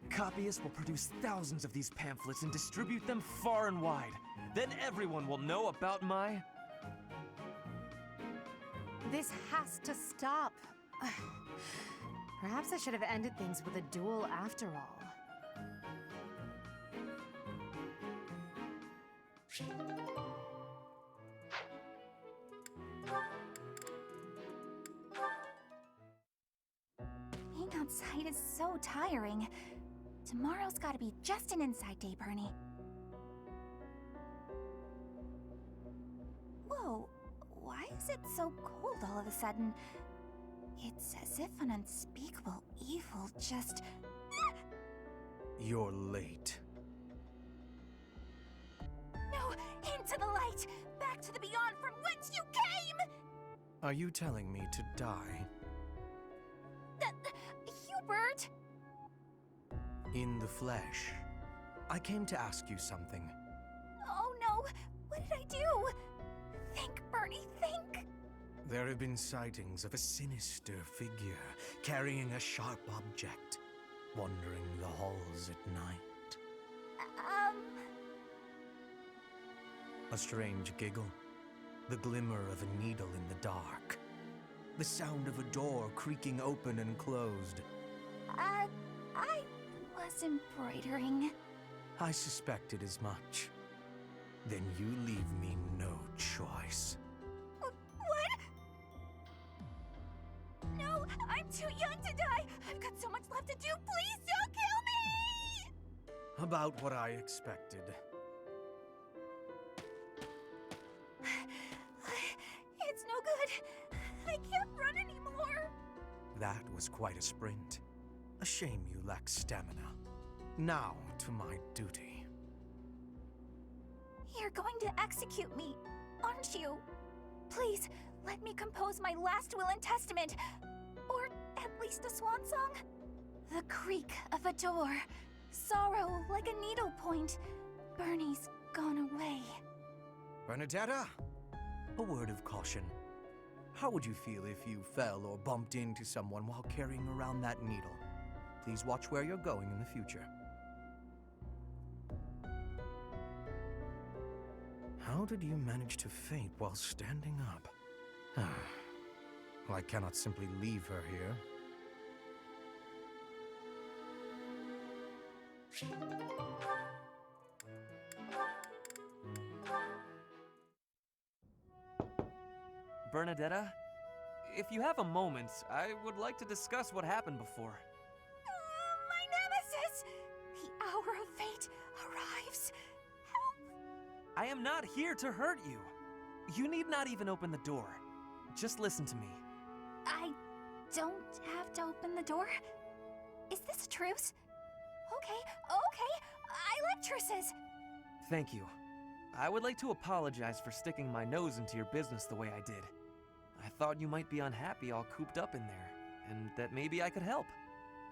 Copyists will produce thousands of these pamphlets and distribute them far and wide. Then everyone will know about my... This has to stop. Perhaps I should have ended things with a duel after all. Being outside is so tiring. Tomorrow's gotta be just an inside day, Bernie. Whoa, why is it so cold all of a sudden? It's as if an unspeakable evil just... You're late. No, into the light! Back to the beyond from whence you came! Are you telling me to die? Hubert! In the flesh. I came to ask you something. Oh no, what did I do? Think, Bernie, think! There have been sightings of a sinister figure carrying a sharp object, wandering the halls at night. A strange giggle, the glimmer of a needle in the dark, the sound of a door creaking open and closed. I was embroidering. I suspected as much. Then you leave me no choice. What? No, I'm too young to die! I've got so much left to do, please don't kill me! About what I expected. It's no good. I can't run anymore. That was quite a sprint. A shame you lack stamina. Now to my duty. You're going to execute me, aren't you? Please, let me compose my last will and testament. Or at least a swan song. The creak of a door. Sorrow like a needlepoint. Bernie's gone away. Bernadetta, a word of caution. How would you feel if you fell or bumped into someone while carrying around that needle? Please watch where you're going in the future. How did you manage to faint while standing up? Well, I cannot simply leave her here. Bernadetta, if you have a moment, I would like to discuss what happened before. My nemesis! The hour of fate arrives. Help! I am not here to hurt you. You need not even open the door. Just listen to me. I don't have to open the door? Is this a truce? Okay. I like truces. Thank you. I would like to apologize for sticking my nose into your business the way I did. I thought you might be unhappy all cooped up in there, and that maybe I could help.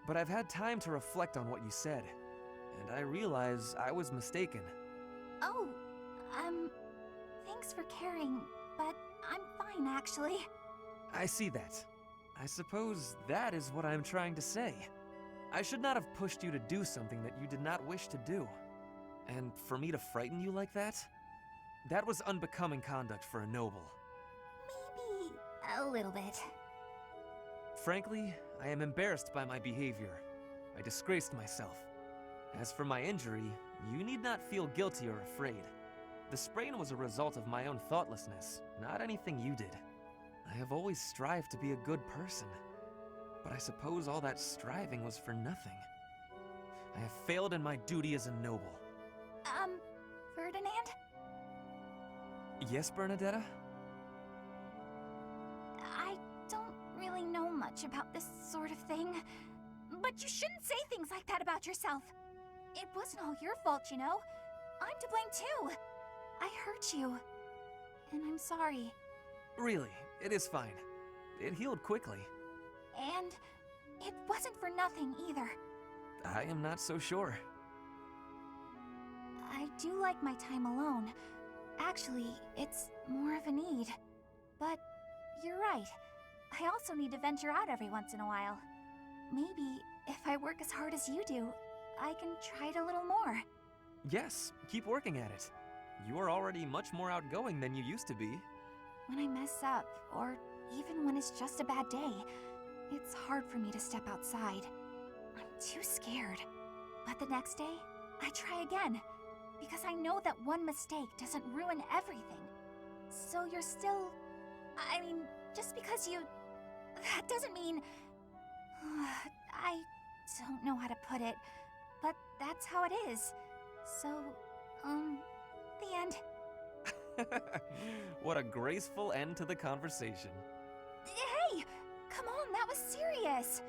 But I've had time to reflect on what you said, and I realize I was mistaken. Oh, thanks for caring, but I'm fine, actually. I see that. I suppose that is what I'm trying to say. I should not have pushed you to do something that you did not wish to do. And for me to frighten you like that? That was unbecoming conduct for a noble. Maybe a little bit. Frankly, I am embarrassed by my behavior. I disgraced myself. As for my injury, you need not feel guilty or afraid. The sprain was a result of my own thoughtlessness, not anything you did. I have always strived to be a good person, but I suppose all that striving was for nothing. I have failed in my duty as a noble. Ferdinand? Yes, Bernadetta? I don't really know much about this sort of thing, but you shouldn't say things like that about yourself. It wasn't all your fault, you know. I'm to blame too. I hurt you, and I'm sorry. Really, it is fine. It healed quickly. And it wasn't for nothing either. I am not so sure. I do like my time alone. Actually, it's more of a need. But you're right. I also need to venture out every once in a while. Maybe if I work as hard as you do, I can try it a little more. Yes, keep working at it. You are already much more outgoing than you used to be. When I mess up, or even when it's just a bad day, it's hard for me to step outside. I'm too scared. But the next day, I try again, because I know that one mistake doesn't ruin everything. So you're still... I mean, just because you... That doesn't mean... I don't know how to put it, but that's how it is. So, the end. What a graceful end to the conversation. Hey! Come on, that was serious!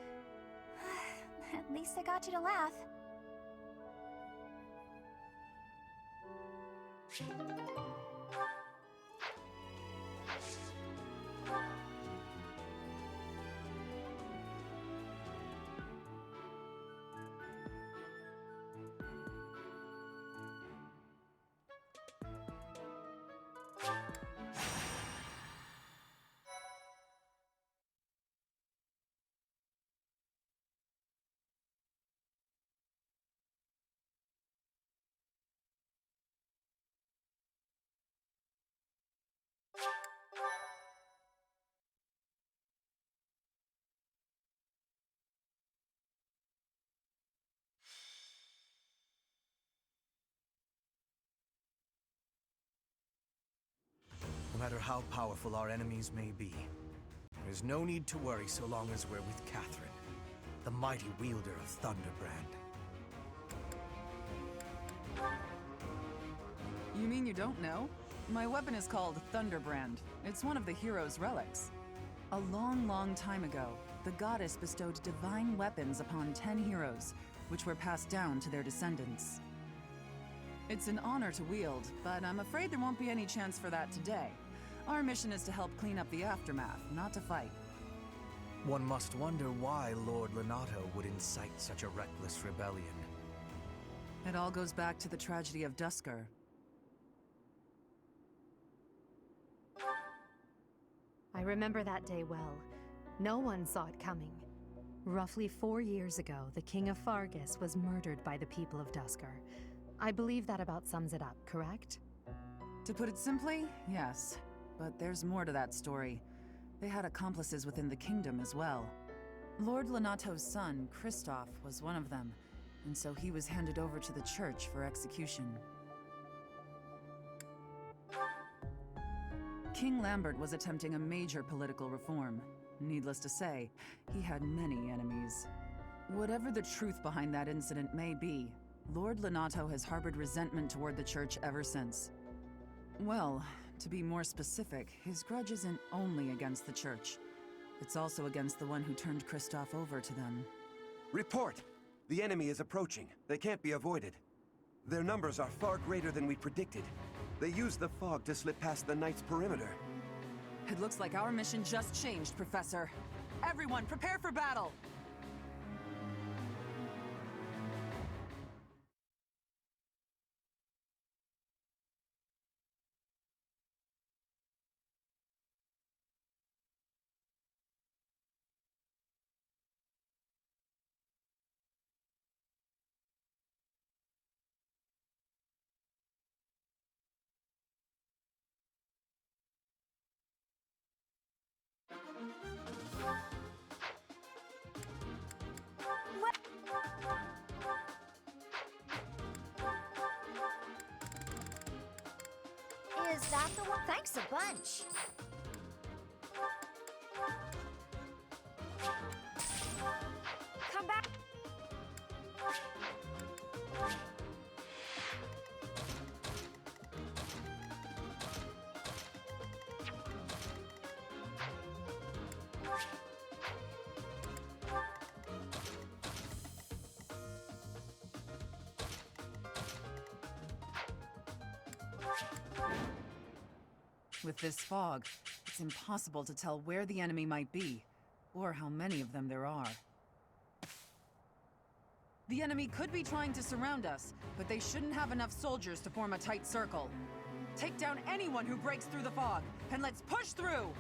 At least I got you to laugh. No matter how powerful our enemies may be, there is no need to worry so long as we're with Catherine, the mighty wielder of Thunderbrand. You mean you don't know? My weapon is called Thunderbrand. It's one of the hero's relics. A long, long time ago, the goddess bestowed divine weapons upon 10 heroes, which were passed down to their descendants. It's an honor to wield, but I'm afraid there won't be any chance for that today. Our mission is to help clean up the aftermath, not to fight. One must wonder why Lord Lonato would incite such a reckless rebellion. It all goes back to the tragedy of Dusker. I remember that day well. No one saw it coming. Roughly 4 years ago, the King of Fargus was murdered by the people of Dusker. I believe that about sums it up, correct? To put it simply, yes. But there's more to that story. They had accomplices within the kingdom as well. Lord Lonato's son, Kristoff, was one of them, and so he was handed over to the church for execution. King Lambert was attempting a major political reform. Needless to say, he had many enemies. Whatever the truth behind that incident may be, Lord Lonato has harbored resentment toward the church ever since. Well, to be more specific, his grudge isn't only against the church. It's also against the one who turned Kristoff over to them. Report! The enemy is approaching. They can't be avoided. Their numbers are far greater than we predicted. They use the fog to slip past the Knight's perimeter. It looks like our mission just changed, Professor. Everyone, prepare for battle! Is that the one? Thanks a bunch. Come back. With this fog, it's impossible to tell where the enemy might be, or how many of them there are. The enemy could be trying to surround us, but they shouldn't have enough soldiers to form a tight circle. Take down anyone who breaks through the fog, and let's push through!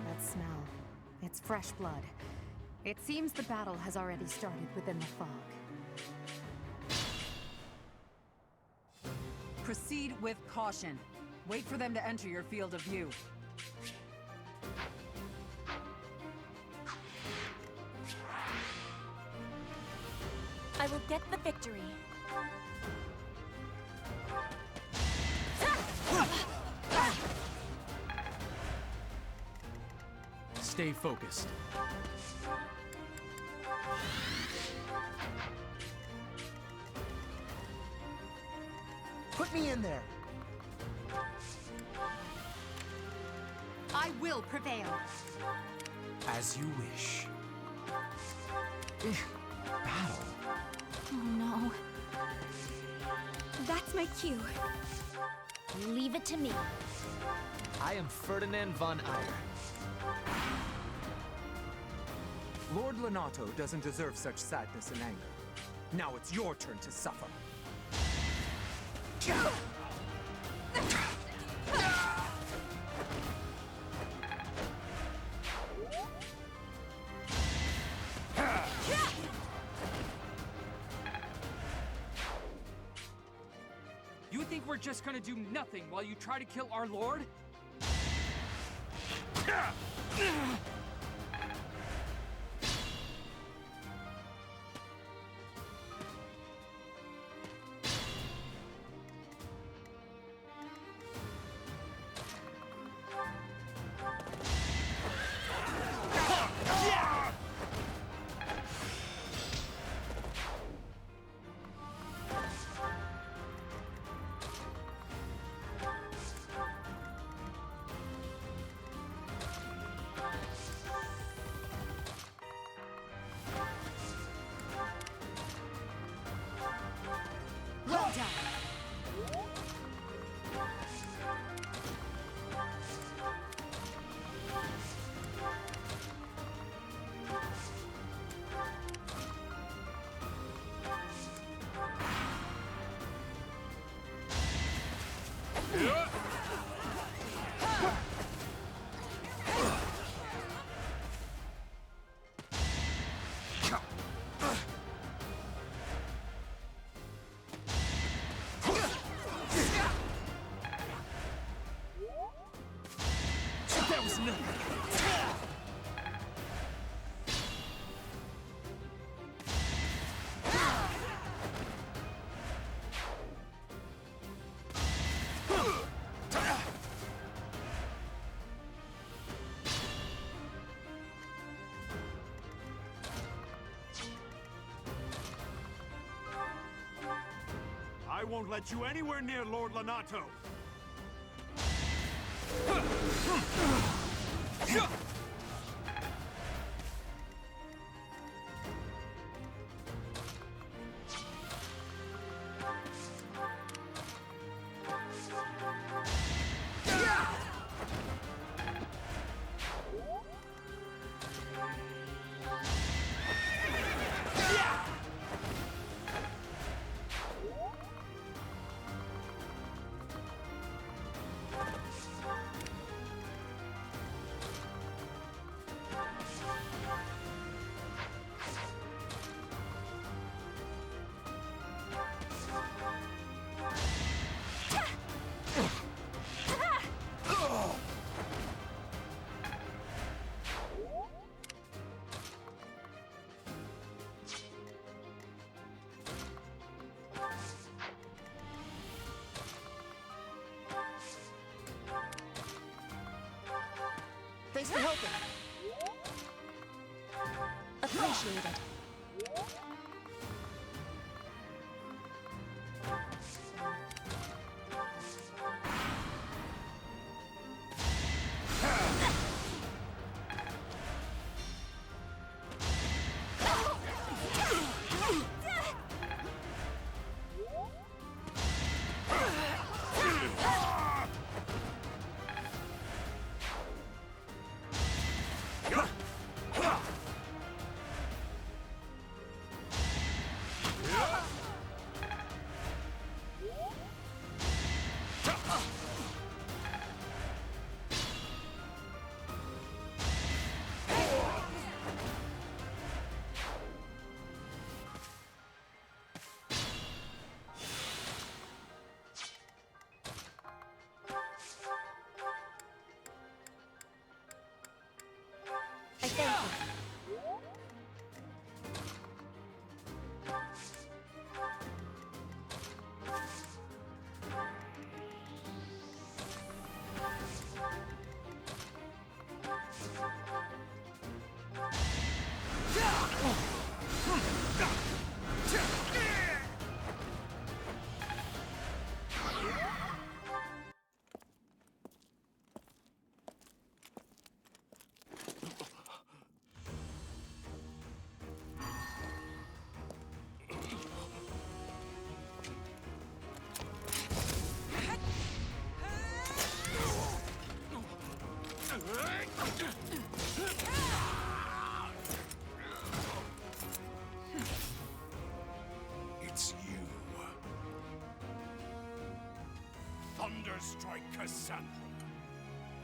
That smell. It's fresh blood. It seems the battle has already started within the fog. Proceed with caution. Wait for them to enter your field of view. I will get the victory. Stay focused. Put me in there! I will prevail. As you wish. Battle? Oh no. That's my cue. Leave it to me. I am Ferdinand von Eyre. Lord Lonato doesn't deserve such sadness and anger. Now it's your turn to suffer. You think we're just gonna do nothing while you try to kill our lord? Well done. That was nothing. I won't let you anywhere near Lord Lonato. appreciated. I thank you. It's you. Thunderstrike Cassandra.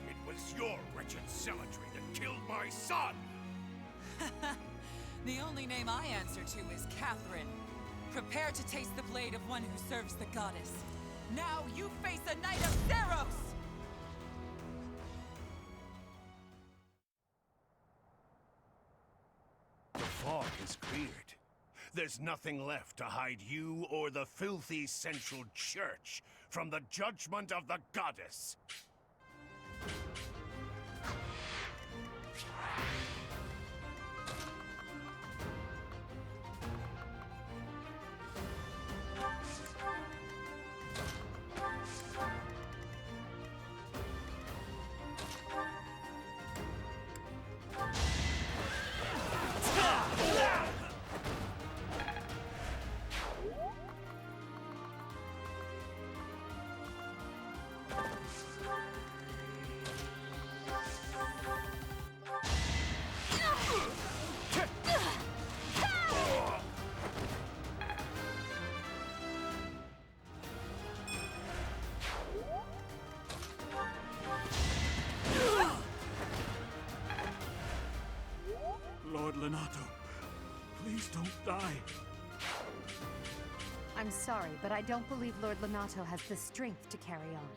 It was your wretched zealotry that killed my son! The only name I answer to is Catherine. Prepare to taste the blade of one who serves the goddess. Now you face a Knight of Theros! The fog is cleared. There's nothing left to hide you or the filthy Central Church from the judgment of the goddess. Lord Lenato, please don't die. I'm sorry, but I don't believe Lord Lenato has the strength to carry on.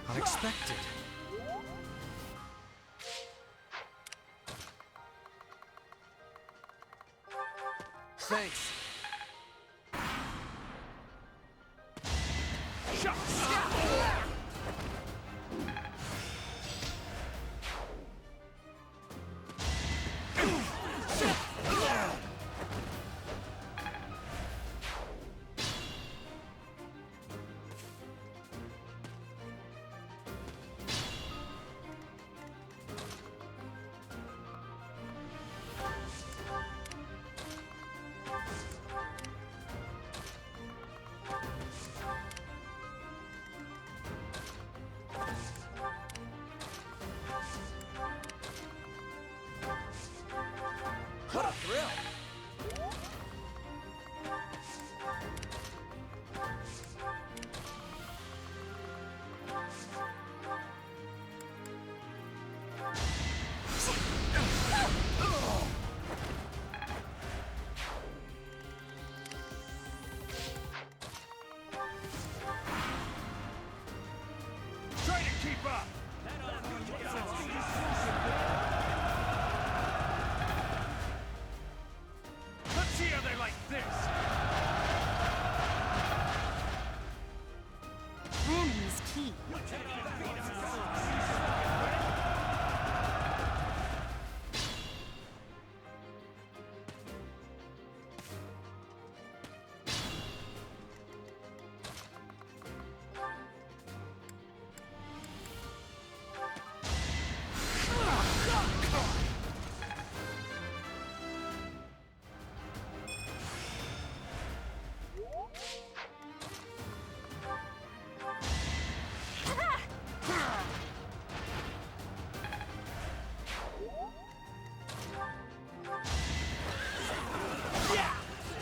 Unexpected. Thanks.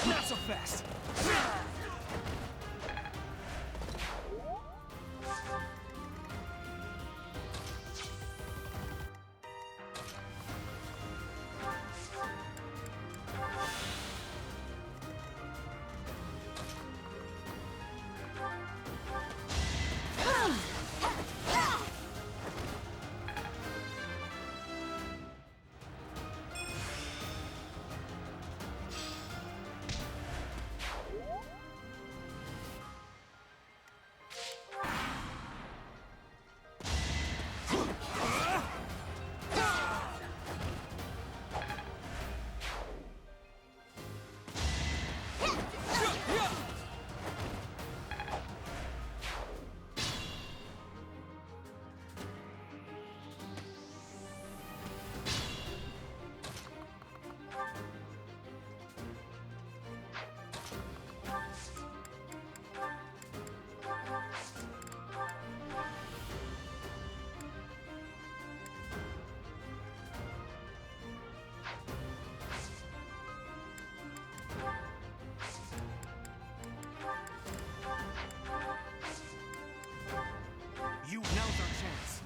Not so fast! Now's our chance.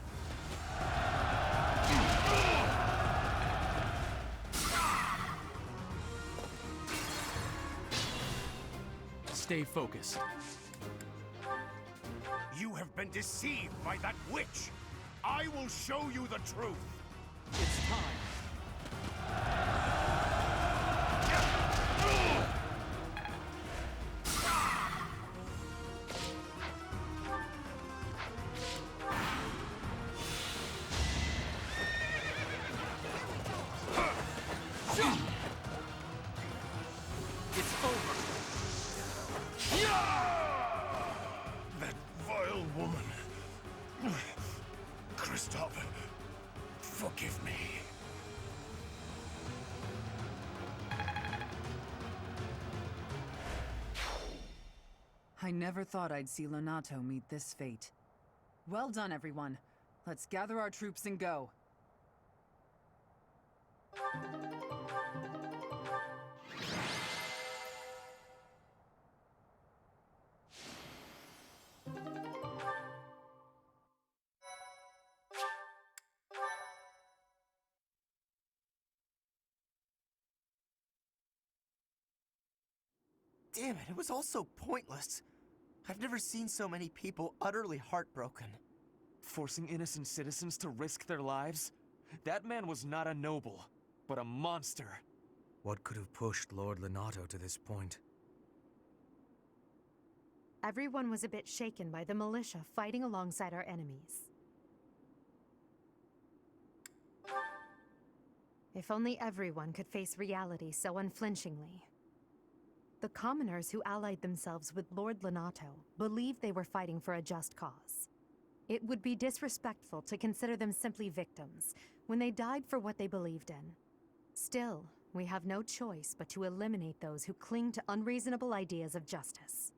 Stay focused. You have been deceived by that witch! I will show you the truth! It's time. That vile woman. Kristoff, forgive me. I never thought I'd see Lonato meet this fate. Well done, everyone. Let's gather our troops and go. Damn it, it was all so pointless. I've never seen so many people utterly heartbroken. Forcing innocent citizens to risk their lives? That man was not a noble, but a monster. What could have pushed Lord Lonato to this point? Everyone was a bit shaken by the militia fighting alongside our enemies. If only everyone could face reality so unflinchingly. The commoners who allied themselves with Lord Lonato believed they were fighting for a just cause. It would be disrespectful to consider them simply victims when they died for what they believed in. Still, we have no choice but to eliminate those who cling to unreasonable ideas of justice.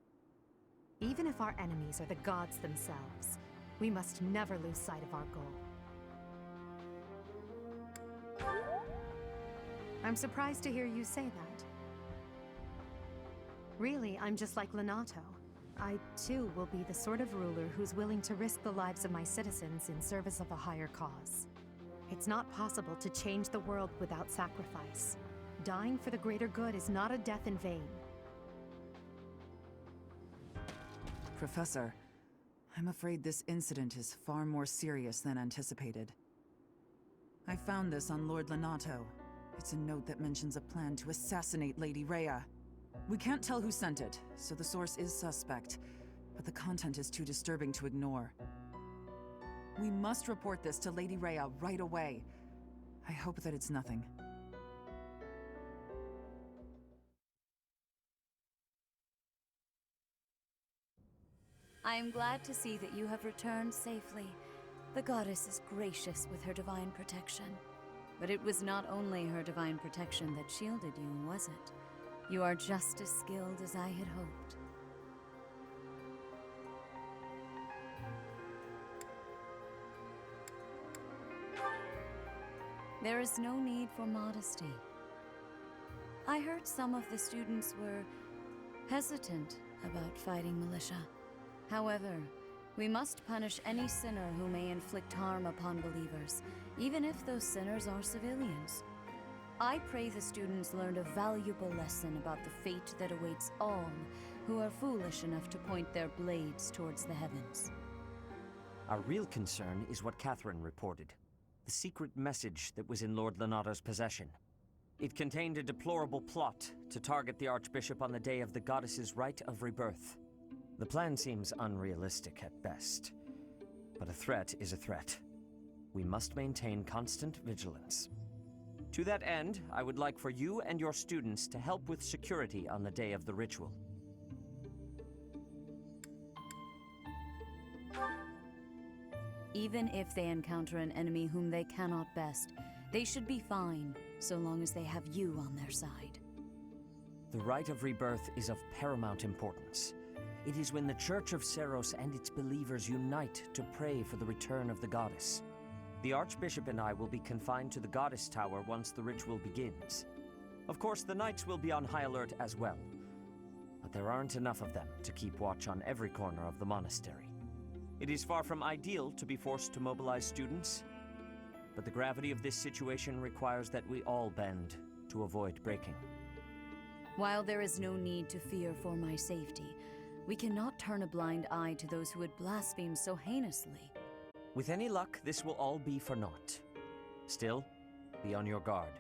Even if our enemies are the gods themselves, we must never lose sight of our goal. I'm surprised to hear you say that. Really, I'm just like Lonato. I, too, will be the sort of ruler who's willing to risk the lives of my citizens in service of a higher cause. It's not possible to change the world without sacrifice. Dying for the greater good is not a death in vain. Professor, I'm afraid this incident is far more serious than anticipated. I found this on Lord Lonato. It's a note that mentions a plan to assassinate Lady Rhea. We can't tell who sent it, so the source is suspect, but the content is too disturbing to ignore. We must report this to Lady Rhea right away. I hope that it's nothing. I am glad to see that you have returned safely. The goddess is gracious with her divine protection. But it was not only her divine protection that shielded you, was it? You are just as skilled as I had hoped. There is no need for modesty. I heard some of the students were hesitant about fighting militia. However, we must punish any sinner who may inflict harm upon believers, even if those sinners are civilians. I pray the students learned a valuable lesson about the fate that awaits all who are foolish enough to point their blades towards the heavens. Our real concern is what Catherine reported. The secret message that was in Lord Lonato's possession. It contained a deplorable plot to target the Archbishop on the day of the goddess's rite of rebirth. The plan seems unrealistic at best, but a threat is a threat. We must maintain constant vigilance. To that end, I would like for you and your students to help with security on the day of the ritual. Even if they encounter an enemy whom they cannot best, they should be fine, so long as they have you on their side. The rite of rebirth is of paramount importance. It is when the Church of Seiros and its believers unite to pray for the return of the goddess. The Archbishop and I will be confined to the Goddess Tower once the ritual begins. Of course, the knights will be on high alert as well, but there aren't enough of them to keep watch on every corner of the monastery. It is far from ideal to be forced to mobilize students, but the gravity of this situation requires that we all bend to avoid breaking. While there is no need to fear for my safety, we cannot turn a blind eye to those who would blaspheme so heinously. With any luck, this will all be for naught. Still, be on your guard.